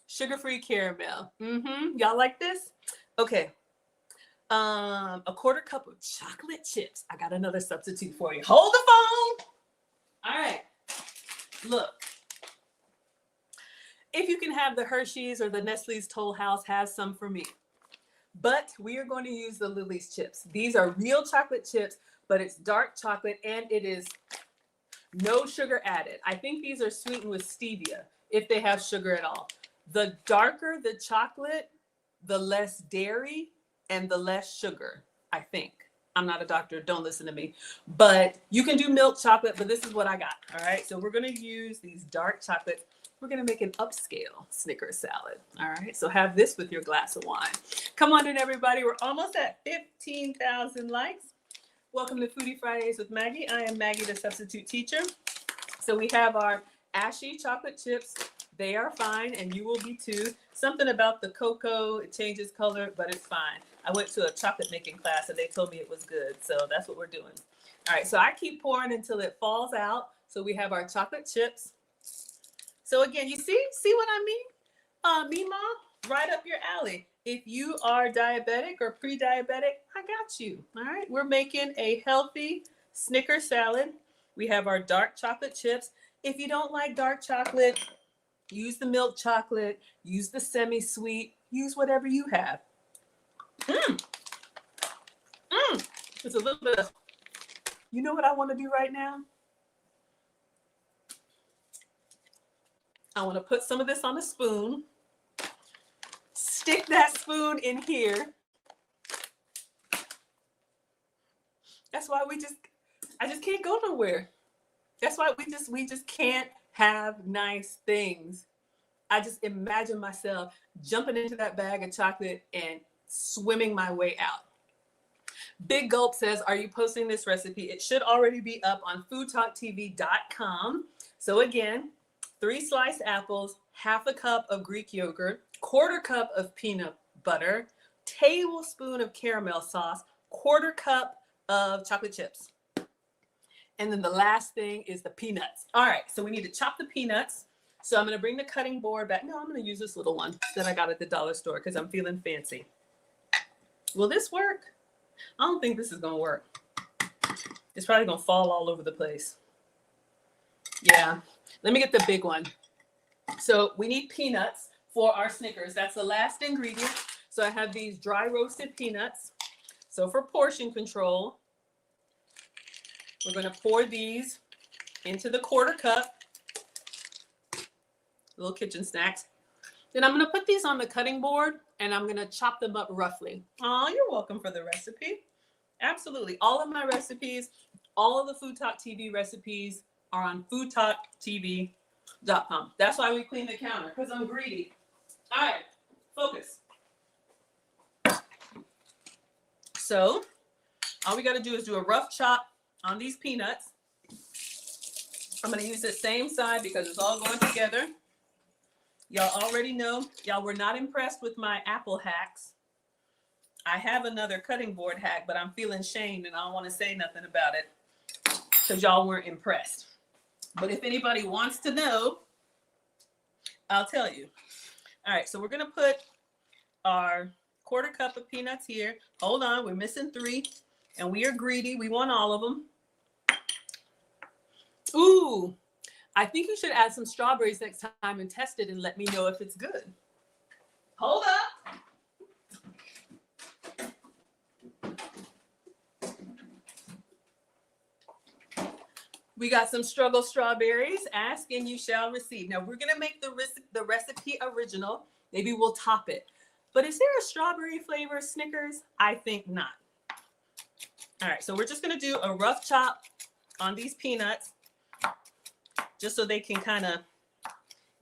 sugar-free caramel. Y'all like this? Okay. A 1/4 cup of chocolate chips. I got another substitute for you. Hold the phone. All right. Look. If you can have the Hershey's or the Nestle's Toll House, have some for me. But we are going to use the Lily's chips. These are real chocolate chips, but it's dark chocolate and it is no sugar added. I think these are sweetened with stevia, if they have sugar at all. The darker the chocolate, the less dairy and the less sugar, I think. I'm not a doctor, don't listen to me. But you can do milk chocolate, but this is what I got. All right, so we're gonna use these dark chocolates. We're gonna make an upscale Snickers salad. All right, so have this with your glass of wine. Come on in, everybody. We're almost at 15,000 likes. Welcome to Foodie Fridays with Maggie. I am Maggie, the substitute teacher. So we have our ashy chocolate chips. They are fine, and you will be too. Something about the cocoa, it changes color, but it's fine. I went to a chocolate making class, and they told me it was good, so that's what we're doing. All right, so I keep pouring until it falls out. So we have our chocolate chips. So again, you see what I mean? Mima, right up your alley. If you are diabetic or pre-diabetic, I got you. All right, we're making a healthy Snickers salad. We have our dark chocolate chips. If you don't like dark chocolate, use the milk chocolate, use the semi-sweet, use whatever you have. It's a little bit of, you know what I want to do right now? I want to put some of this on a spoon, stick that spoon in here. That's why I just can't go nowhere. That's why we just can't have nice things. I just imagine myself jumping into that bag of chocolate and swimming my way out. Big Gulp says, are you posting this recipe? It should already be up on foodtalktv.com. So again, 3 sliced apples, half a cup of Greek yogurt, quarter cup of peanut butter, tablespoon of caramel sauce, quarter cup of chocolate chips. And then the last thing is the peanuts. All right, so we need to chop the peanuts. So I'm gonna bring the cutting board back. No, I'm gonna use this little one that I got at the dollar store because I'm feeling fancy. Will this work? I don't think this is gonna work. It's probably gonna fall all over the place. Yeah, let me get the big one. So we need peanuts for our Snickers. That's the last ingredient. So I have these dry roasted peanuts. So for portion control, we're gonna pour these into the quarter cup. Little kitchen snacks. Then I'm gonna put these on the cutting board and I'm gonna chop them up roughly. Oh, you're welcome for the recipe. Absolutely. All of my recipes, all of the Food Talk TV recipes are on foodtalktv.com. That's why we clean the counter, because I'm greedy. All right, focus. So all we gotta do is do a rough chop on these peanuts. I'm gonna use the same side because it's all going together. Y'all already know, y'all were not impressed with my apple hacks. I have another cutting board hack, but I'm feeling shamed and I don't want to say nothing about it because y'all weren't impressed. But if anybody wants to know, I'll tell you. All right, so we're gonna put our quarter cup of peanuts here. Hold on, we're missing 3 and we are greedy. We want all of them. Ooh, I think you should add some strawberries next time and test it and let me know if it's good. Hold up. We got some struggle strawberries. Ask and you shall receive. Now we're gonna make the recipe original. Maybe we'll top it. But is there a strawberry flavor Snickers? I think not. All right, so we're just gonna do a rough chop on these peanuts, just so they can kind of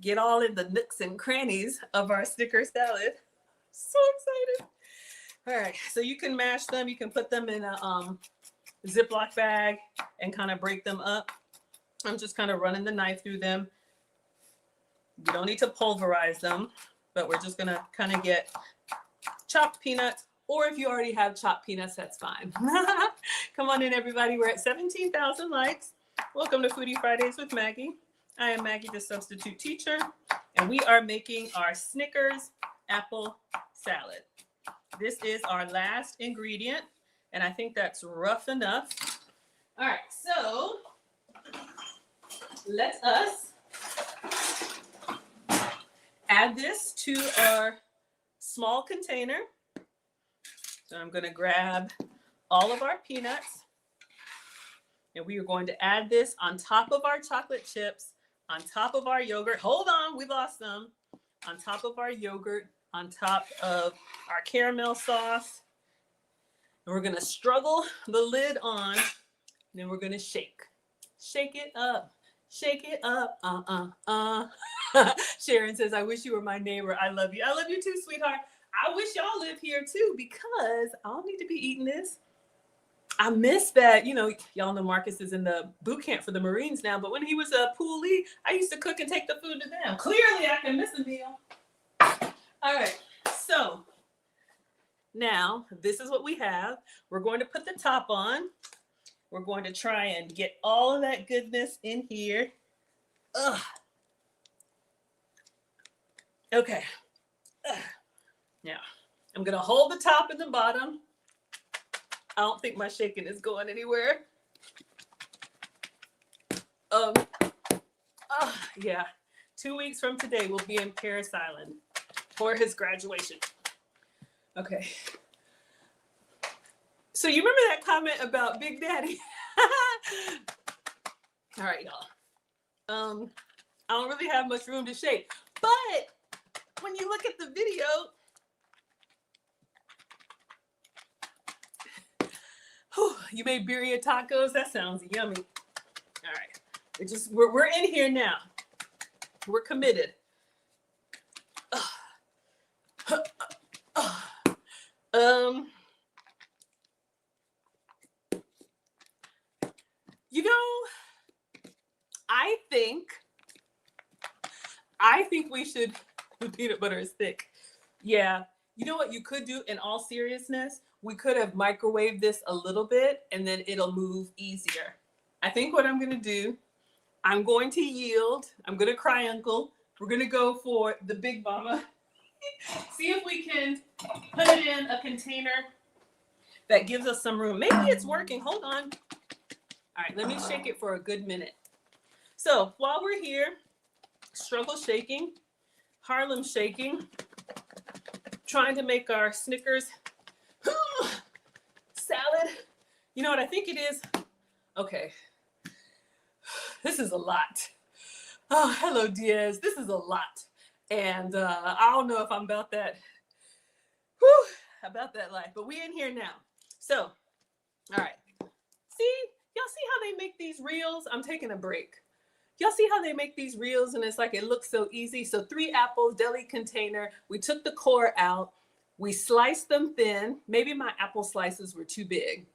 get all in the nooks and crannies of our Snickers salad. So excited. All right, so you can mash them. You can put them in a Ziploc bag and kind of break them up. I'm just kind of running the knife through them. You don't need to pulverize them, but we're just gonna kind of get chopped peanuts, or if you already have chopped peanuts, that's fine. Come on in, everybody. We're at 17,000 likes. Welcome to Foodie Fridays with Maggie. I am Maggie, the substitute teacher, and we are making our Snickers apple salad. This is our last ingredient, and I think that's rough enough. All right, so let us add this to our small container. So I'm going to grab all of our peanuts, and we are going to add this on top of our chocolate chips, on top of our yogurt. Hold on, we lost some. On top of our yogurt, on top of our caramel sauce. And we're gonna struggle the lid on, and then we're gonna shake. Shake it up. Shake it up. Sharon says, I wish you were my neighbor. I love you. I love you too, sweetheart. I wish y'all lived here too, because I don't need to be eating this. I miss that. You know, y'all know Marcus is in the boot camp for the Marines now, but when he was a poolee, I used to cook and take the food to them. Clearly, I can miss a meal. All right, so now this is what we have. We're going to put the top on. We're going to try and get all of that goodness in here. Ugh. Okay. Ugh. Now, I'm going to hold the top and the bottom. I don't think my shaking is going anywhere. Yeah. 2 weeks from today, we'll be in Paris Island for his graduation. Okay. So you remember that comment about Big Daddy? All right, y'all. I don't really have much room to shake, but when you look at the video, you made birria tacos. That sounds yummy. All right, we're in here now. We're committed. You know, I think we should. The peanut butter is thick. Yeah. You know what you could do, in all seriousness? We could have microwaved this a little bit and then it'll move easier. I think what I'm going to do, I'm going to yield. I'm going to cry uncle. We're going to go for the Big Mama. See if we can put it in a container that gives us some room. Maybe it's working. Hold on. All right, let me shake it for a good minute. So while we're here, struggle shaking, Harlem shaking, trying to make our Snickers salad. You know what I think it is? Okay. This is a lot. Oh, hello, Diaz. This is a lot. And I don't know if I'm about that life, but we in here now. So, all right. See, y'all see how they make these reels? I'm taking a break. Y'all see how they make these reels and it's like it looks so easy? So 3 apples, deli container. We took the core out. We sliced them thin. Maybe my apple slices were too big.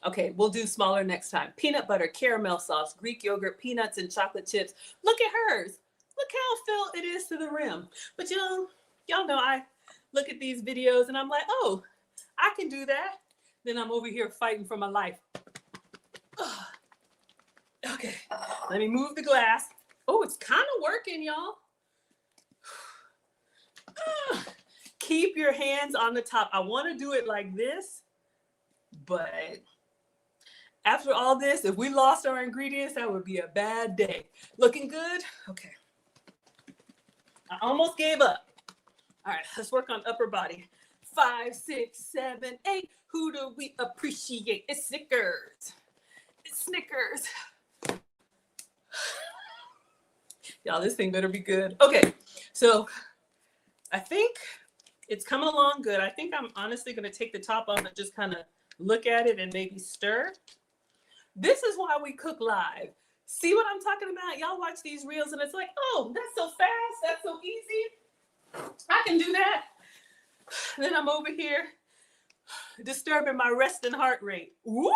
Okay, we'll do smaller next time. Peanut butter, caramel sauce, Greek yogurt, peanuts, and chocolate chips. Look at hers. Look how filled it is to the rim. But y'all know I look at these videos and I'm like, oh, I can do that. Then I'm over here fighting for my life. Ugh. Okay, let me move the glass. Oh, it's kind of working, y'all. Keep your hands on the top. I want to do it like this, but after all this, if we lost our ingredients, that would be a bad day. Looking good? Okay. I almost gave up. All right, let's work on upper body. 5, 6, 7, 8. Who do we appreciate? It's Snickers. It's Snickers. Y'all, this thing better be good. Okay, so I think it's coming along good. I think I'm honestly going to take the top off and just kind of look at it and maybe stir. This is why we cook live. See what I'm talking about? Y'all watch these reels and it's like, oh, that's so fast. That's so easy. I can do that. Then I'm over here disturbing my resting heart rate. Woo!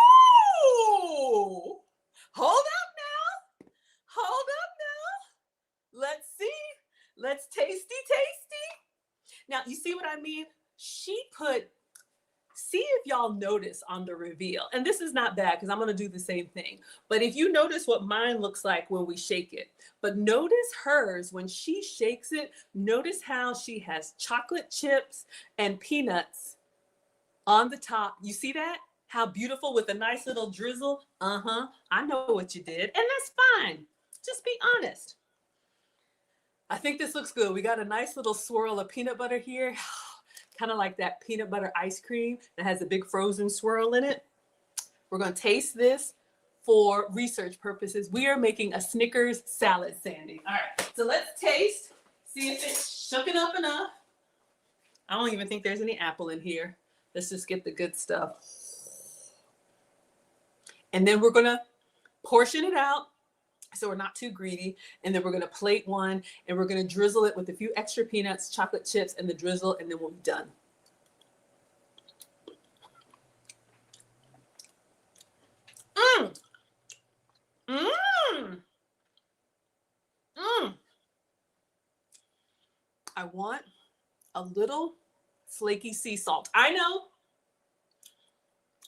Hold up now. Hold up now. Let's see. Let's tasty. Now, you see what I mean? See if y'all notice on the reveal, and this is not bad because I'm going to do the same thing. But if you notice what mine looks like when we shake it, but notice hers when she shakes it, notice how she has chocolate chips and peanuts on the top. You see that? How beautiful with a nice little drizzle. I know what you did. And that's fine. Just be honest. I think this looks good. We got a nice little swirl of peanut butter here. Kind of like that peanut butter ice cream that has a big frozen swirl in it. We're going to taste this for research purposes. We are making a Snickers salad, Sandy. All right, so let's taste. See if it's shooken up enough. I don't even think there's any apple in here. Let's just get the good stuff. And then we're gonna portion it out so we're not too greedy. And then we're gonna plate one and we're gonna drizzle it with a few extra peanuts, chocolate chips, and the drizzle, and then we'll be done. Mmm. Mmm. Mmm. I want a little flaky sea salt. I know,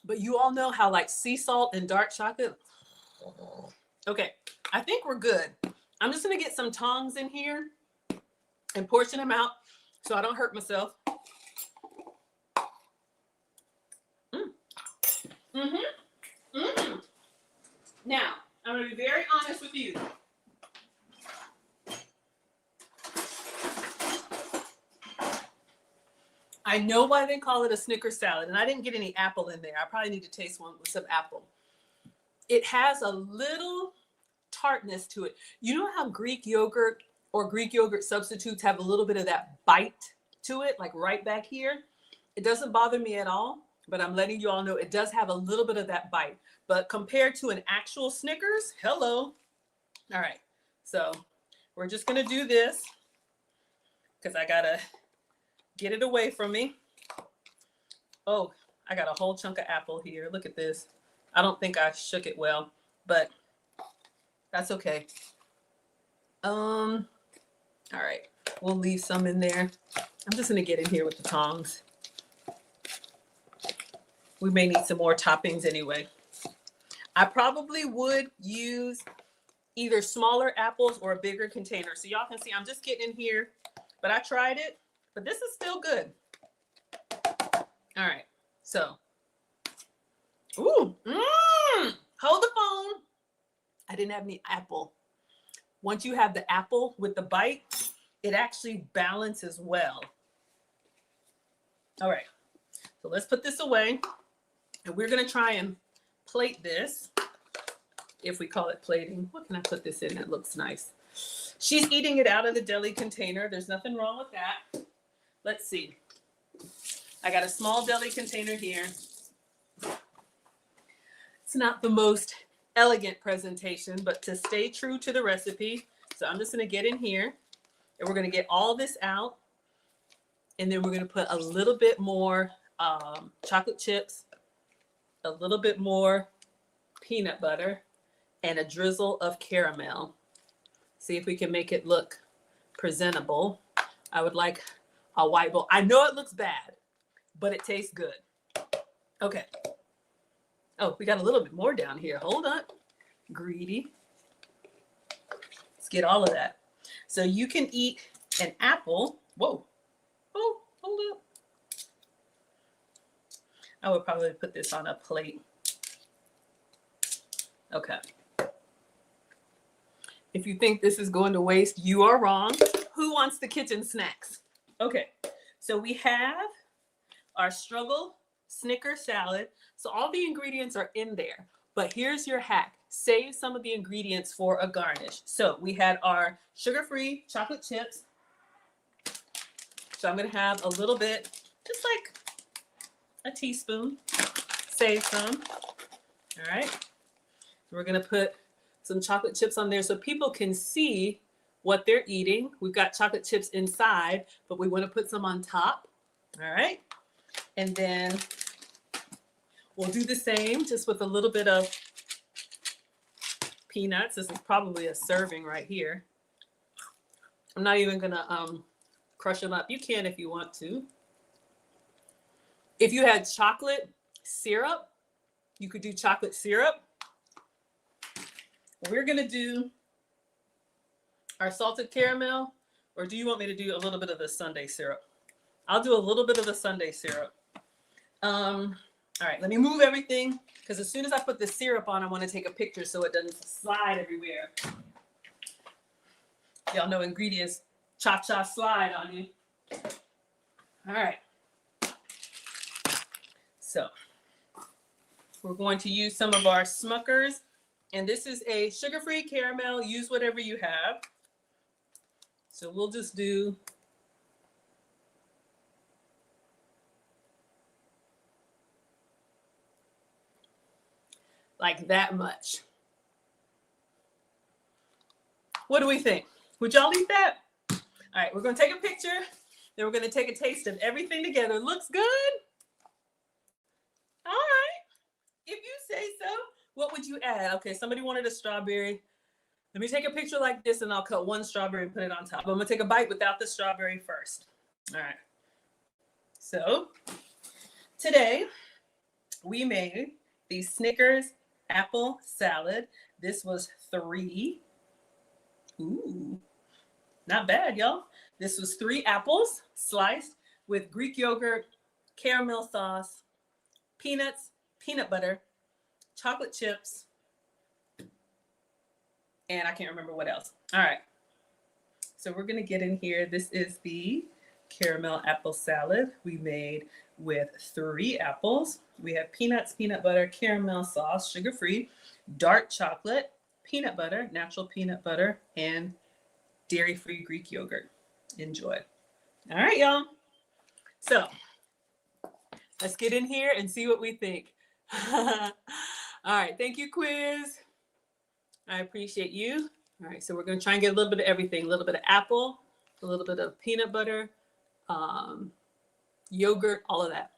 but you all know how like sea salt and dark chocolate. Okay, I think we're good. I'm just gonna get some tongs in here and portion them out so I don't hurt myself. Mm. Mm-hmm. Mm-hmm. Now, I'm gonna be very honest with you. I know why they call it a Snickers salad, and I didn't get any apple in there. I probably need to taste one with some apple. It has a little tartness to it. You know how Greek yogurt or Greek yogurt substitutes have a little bit of that bite to it, like right back here? It doesn't bother me at all, but I'm letting you all know it does have a little bit of that bite. But compared to an actual Snickers, hello. All right, so we're just gonna do this because I gotta get it away from me. Oh, I got a whole chunk of apple here. Look at this. I don't think I shook it well, but that's okay. All right, we'll leave some in there. I'm just gonna get in here with the tongs. We may need some more toppings anyway. I probably would use either smaller apples or a bigger container. So y'all can see I'm just getting in here, but I tried it, but this is still good. All right, so, ooh, hold the phone. I didn't have any apple. Once you have the apple with the bite, it actually balances well. All right, so let's put this away. And we're gonna try and plate this, if we call it plating. What can I put this in that looks nice? She's eating it out of the deli container. There's nothing wrong with that. Let's see. I got a small deli container here. It's not the most elegant presentation, but to stay true to the recipe. So I'm just gonna get in here and we're gonna get all this out. And then we're gonna put a little bit more chocolate chips, a little bit more peanut butter, and a drizzle of caramel. See if we can make it look presentable. I would like a white bowl. I know it looks bad, but it tastes good. Okay. Oh, we got a little bit more down here. Hold on. Greedy. Let's get all of that. So you can eat an apple. Whoa. Oh, hold up. I would probably put this on a plate. Okay. If you think this is going to waste, you are wrong. Who wants the kitchen snacks? Okay, so we have our struggle Snicker salad. So all the ingredients are in there, but here's your hack. Save some of the ingredients for a garnish. So we had our sugar-free chocolate chips. So I'm gonna have a little bit, just like a teaspoon. Save some. All right. We're gonna put some chocolate chips on there so people can see what they're eating. We've got chocolate chips inside, but we want to put some on top. All right. And then we'll do the same just with a little bit of peanuts. This is probably a serving right here. I'm not even gonna crush them up. You can if you want to. If you had chocolate syrup, you could do chocolate syrup. We're gonna do our salted caramel, or do you want me to do a little bit of the sundae syrup? I'll do a little bit of the sundae syrup. All right, let me move everything because as soon as I put the syrup on, I want to take a picture so it doesn't slide everywhere. Y'all know ingredients, cha-cha slide on you. All right. So we're going to use some of our Smuckers. And this is a sugar-free caramel. Use whatever you have. So we'll just do like that much. What do we think? Would y'all eat that? All right, we're gonna take a picture. Then we're gonna take a taste of everything together. Looks good? All right, if you say so. What would you add? Okay, somebody wanted a strawberry. Let me take a picture like this and I'll cut one strawberry and put it on top. I'm gonna take a bite without the strawberry first. All right. So today we made the Snickers apple salad. This was 3. Ooh, not bad, y'all. This was 3 apples sliced with Greek yogurt, caramel sauce, peanuts, peanut butter, chocolate chips, and I can't remember what else. All right. So we're going to get in here. This is the caramel apple salad we made with 3 apples. We have peanuts, peanut butter, caramel sauce, sugar-free, dark chocolate, peanut butter, natural peanut butter, and dairy-free Greek yogurt. Enjoy. All right, y'all. So let's get in here and see what we think. All right. Thank you, quiz. I appreciate you. All right. So we're going to try and get a little bit of everything. A little bit of apple, a little bit of peanut butter, yogurt, all of that.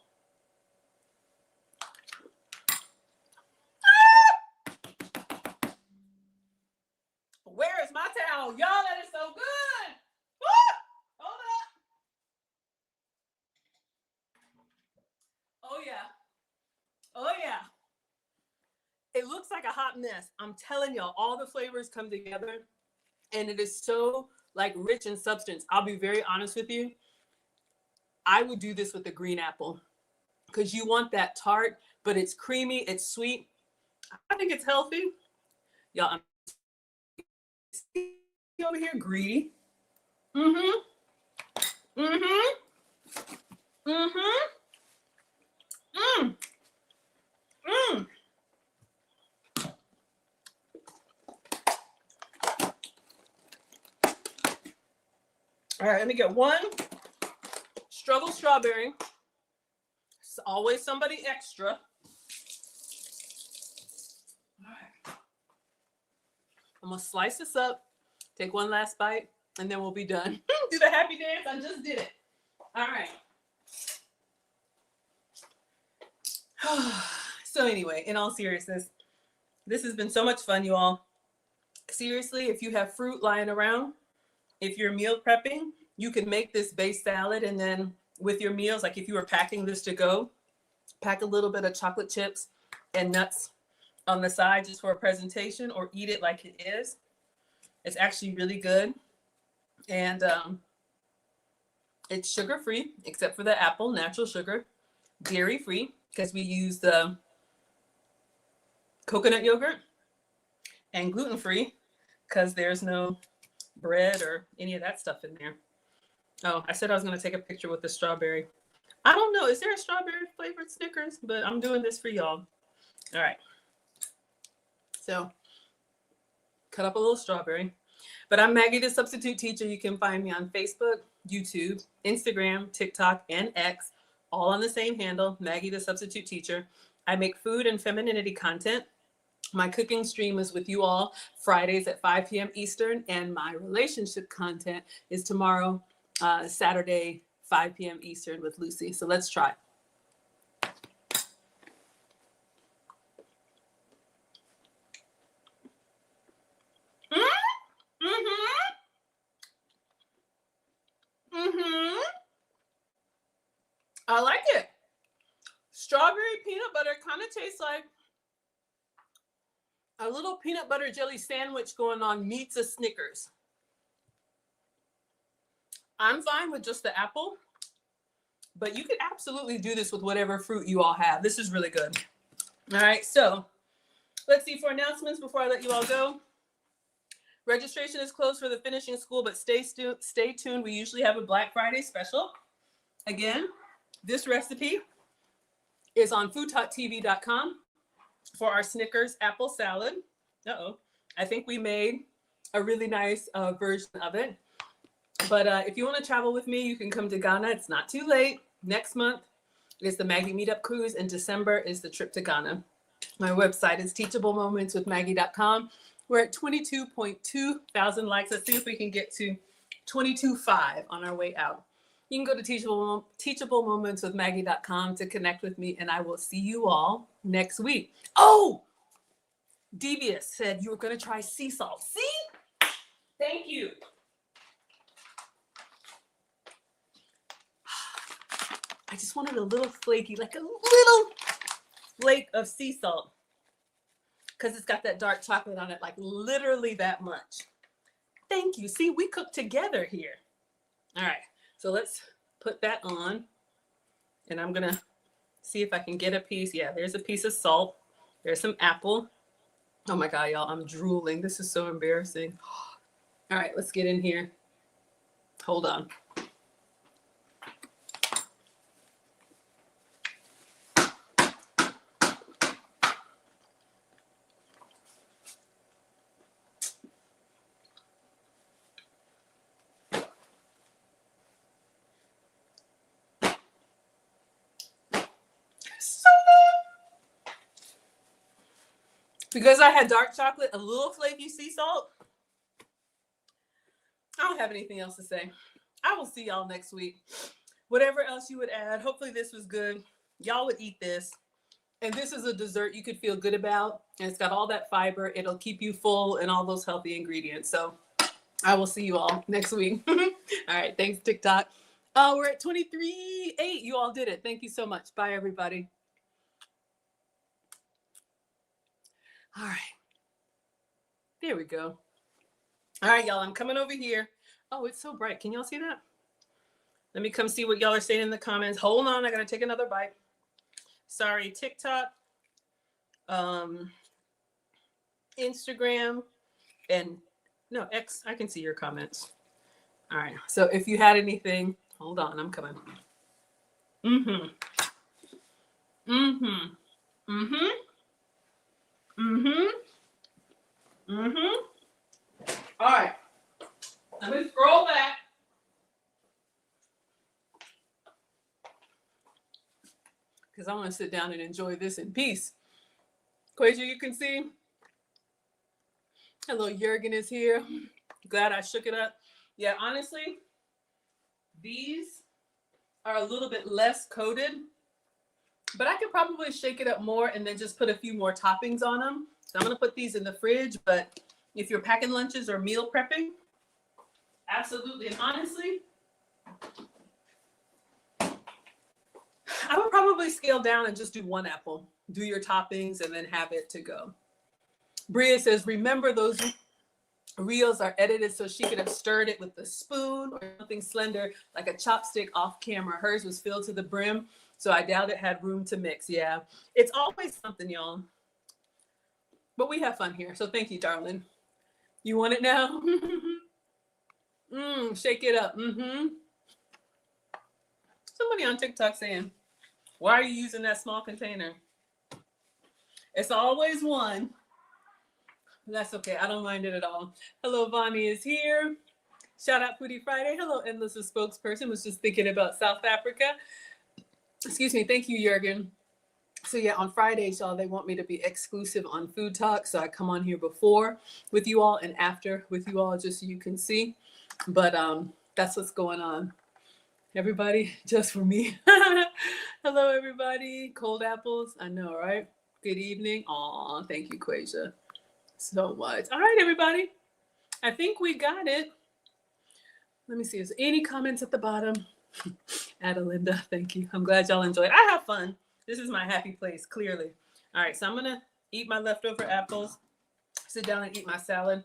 Where is my towel? Y'all, that is so good. Woo! Hold up. Oh, yeah. Oh, yeah. It looks like a hot mess. I'm telling y'all, all the flavors come together and it is so like rich in substance. I'll be very honest with you. I would do this with a green apple because you want that tart, but it's creamy, it's sweet. I think it's healthy. Y'all, I'm over here greedy. Mm-hmm. Mm-hmm. Mm-hmm. Mm. Mm. All right, let me get one struggle strawberry. It's always somebody extra. All right. I'm gonna slice this up, take one last bite, and then we'll be done. Do the happy dance, I just did it. All right. So anyway, in all seriousness, this has been so much fun, you all. Seriously, if you have fruit lying around, if you're meal prepping, you can make this base salad and then with your meals, like if you were packing this to go, pack a little bit of chocolate chips and nuts on the side just for a presentation or eat it like it is. It's actually really good. And it's sugar-free except for the apple, natural sugar, dairy-free because we use the coconut yogurt, and gluten-free because there's no bread or any of that stuff in there. Oh, I said I was going to take a picture with the strawberry. I don't know. Is there a strawberry flavored Snickers? But I'm doing this for y'all. All right. So cut up a little strawberry. But I'm Maggie, the substitute teacher. You can find me on Facebook, YouTube, Instagram, TikTok, and X, all on the same handle, Maggie, the substitute teacher. I make food and femininity content. My cooking stream is with you all Fridays at 5 p.m. Eastern, and my relationship content is tomorrow, Saturday, 5 p.m. Eastern with Lucy. So let's try. I like it. Strawberry peanut butter kind of tastes like a little peanut butter jelly sandwich going on meets a Snickers. I'm fine with just the apple, but you could absolutely do this with whatever fruit you all have. This is really good. All right, so let's see for announcements before I let you all go. Registration is closed for the finishing school, but stay tuned. We usually have a Black Friday special. Again, this recipe is on foodtalktv.com for our Snickers apple salad. I think we made a really nice version of it. But if you want to travel with me, you can come to Ghana. It's not too late. Next month is the Maggie Meetup Cruise. In December is the trip to Ghana. My website is teachablemomentswithmaggie.com. We're at 22.2 thousand likes. Let's see if we can get to 22.5 on our way out. You can go to teachablemomentswithmaggie.com to connect with me, and I will see you all next week. Oh, Devious said you were going to try sea salt. See? Thank you. I just wanted a little flaky, like a little flake of sea salt, because it's got that dark chocolate on it, like literally that much. Thank you. See, we cook together here. All right, so let's put that on, and I'm gonna see if I can get a piece. Yeah, there's a piece of salt. There's some apple. Oh my God, y'all, I'm drooling. This is so embarrassing. All right, let's get in here. Hold on. Because I had dark chocolate, a little flaky sea salt. I don't have anything else to say. I will see y'all next week. Whatever else you would add, hopefully this was good. Y'all would eat this. And this is a dessert you could feel good about. And it's got all that fiber. It'll keep you full and all those healthy ingredients. So I will see you all next week. All right. Thanks, TikTok. We're at 23.8. You all did it. Thank you so much. Bye, everybody. All right. There we go. All right, y'all. I'm coming over here. Oh, it's so bright. Can y'all see that? Let me come see what y'all are saying in the comments. Hold on. I got to take another bite. Sorry, TikTok, Instagram, and no, X. I can see your comments. All right. So if you had anything, hold on. I'm coming. Mm-hmm. Mm-hmm. Mm-hmm. Mm-hmm. Mm-hmm. All right. Let me scroll back. Because I want to sit down and enjoy this in peace. Quasia, you can see. Hello, Jurgen is here. Glad I shook it up. Yeah, honestly, these are a little bit less coated, but I could probably shake it up more and then just put a few more toppings on them. So I'm going to put these in the fridge, but if you're packing lunches or meal prepping, absolutely. And honestly, I would probably scale down and just do one apple. Do your toppings and then have it to go. Bria says, remember those reels are edited so she could have stirred it with a spoon or something slender like a chopstick off camera. Hers was filled to the brim, so I doubt it had room to mix. Yeah, it's always something, y'all. But we have fun here, so thank you, darling. You want it now? Shake it up. Somebody on TikTok saying, why are you using that small container? It's always one. That's okay. I don't mind it at all. Hello, Vani is here. Shout out Foodie Friday. Hello, Endless spokesperson. Was just thinking about South Africa. Excuse me. Thank you, Jurgen. So yeah, on Fridays, y'all, they want me to be exclusive on Food Talk. So I come on here before with you all and after with you all, just so you can see. But that's what's going on. Everybody, just for me. Hello, everybody. Cold apples. I know, right? Good evening. Aw, thank you, Quasia, so much. All right, everybody. I think we got it. Let me see. Is there any comments at the bottom? Adelinda, thank you. I'm glad y'all enjoyed. I have fun. This is my happy place, clearly. All right, so I'm going to eat my leftover apples, sit down and eat my salad.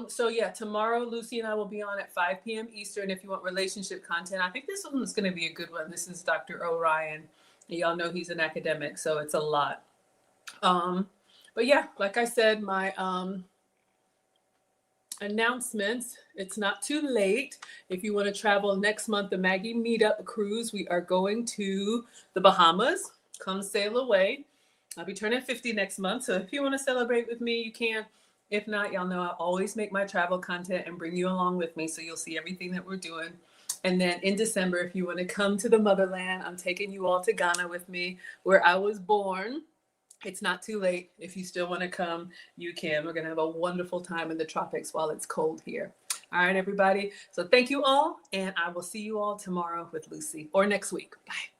So yeah, tomorrow Lucy and I will be on at 5 p.m. Eastern if you want relationship content. I think this one is going to be a good one. This is Dr. Orion. Y'all know he's an academic, so it's a lot. But yeah, like I said, my announcements, it's not too late. If you want to travel next month, the Maggie Meetup Cruise, we are going to the Bahamas. Come sail away. I'll be turning 50 next month, so if you want to celebrate with me, you can. If not, y'all know I always make my travel content and bring you along with me, so you'll see everything that we're doing. And then in December, if you want to come to the motherland, I'm taking you all to Ghana with me, where I was born. It's not too late. If you still want to come, you can. We're going to have a wonderful time in the tropics while it's cold here. All right, everybody. So thank you all, and I will see you all tomorrow with Lucy, or next week. Bye.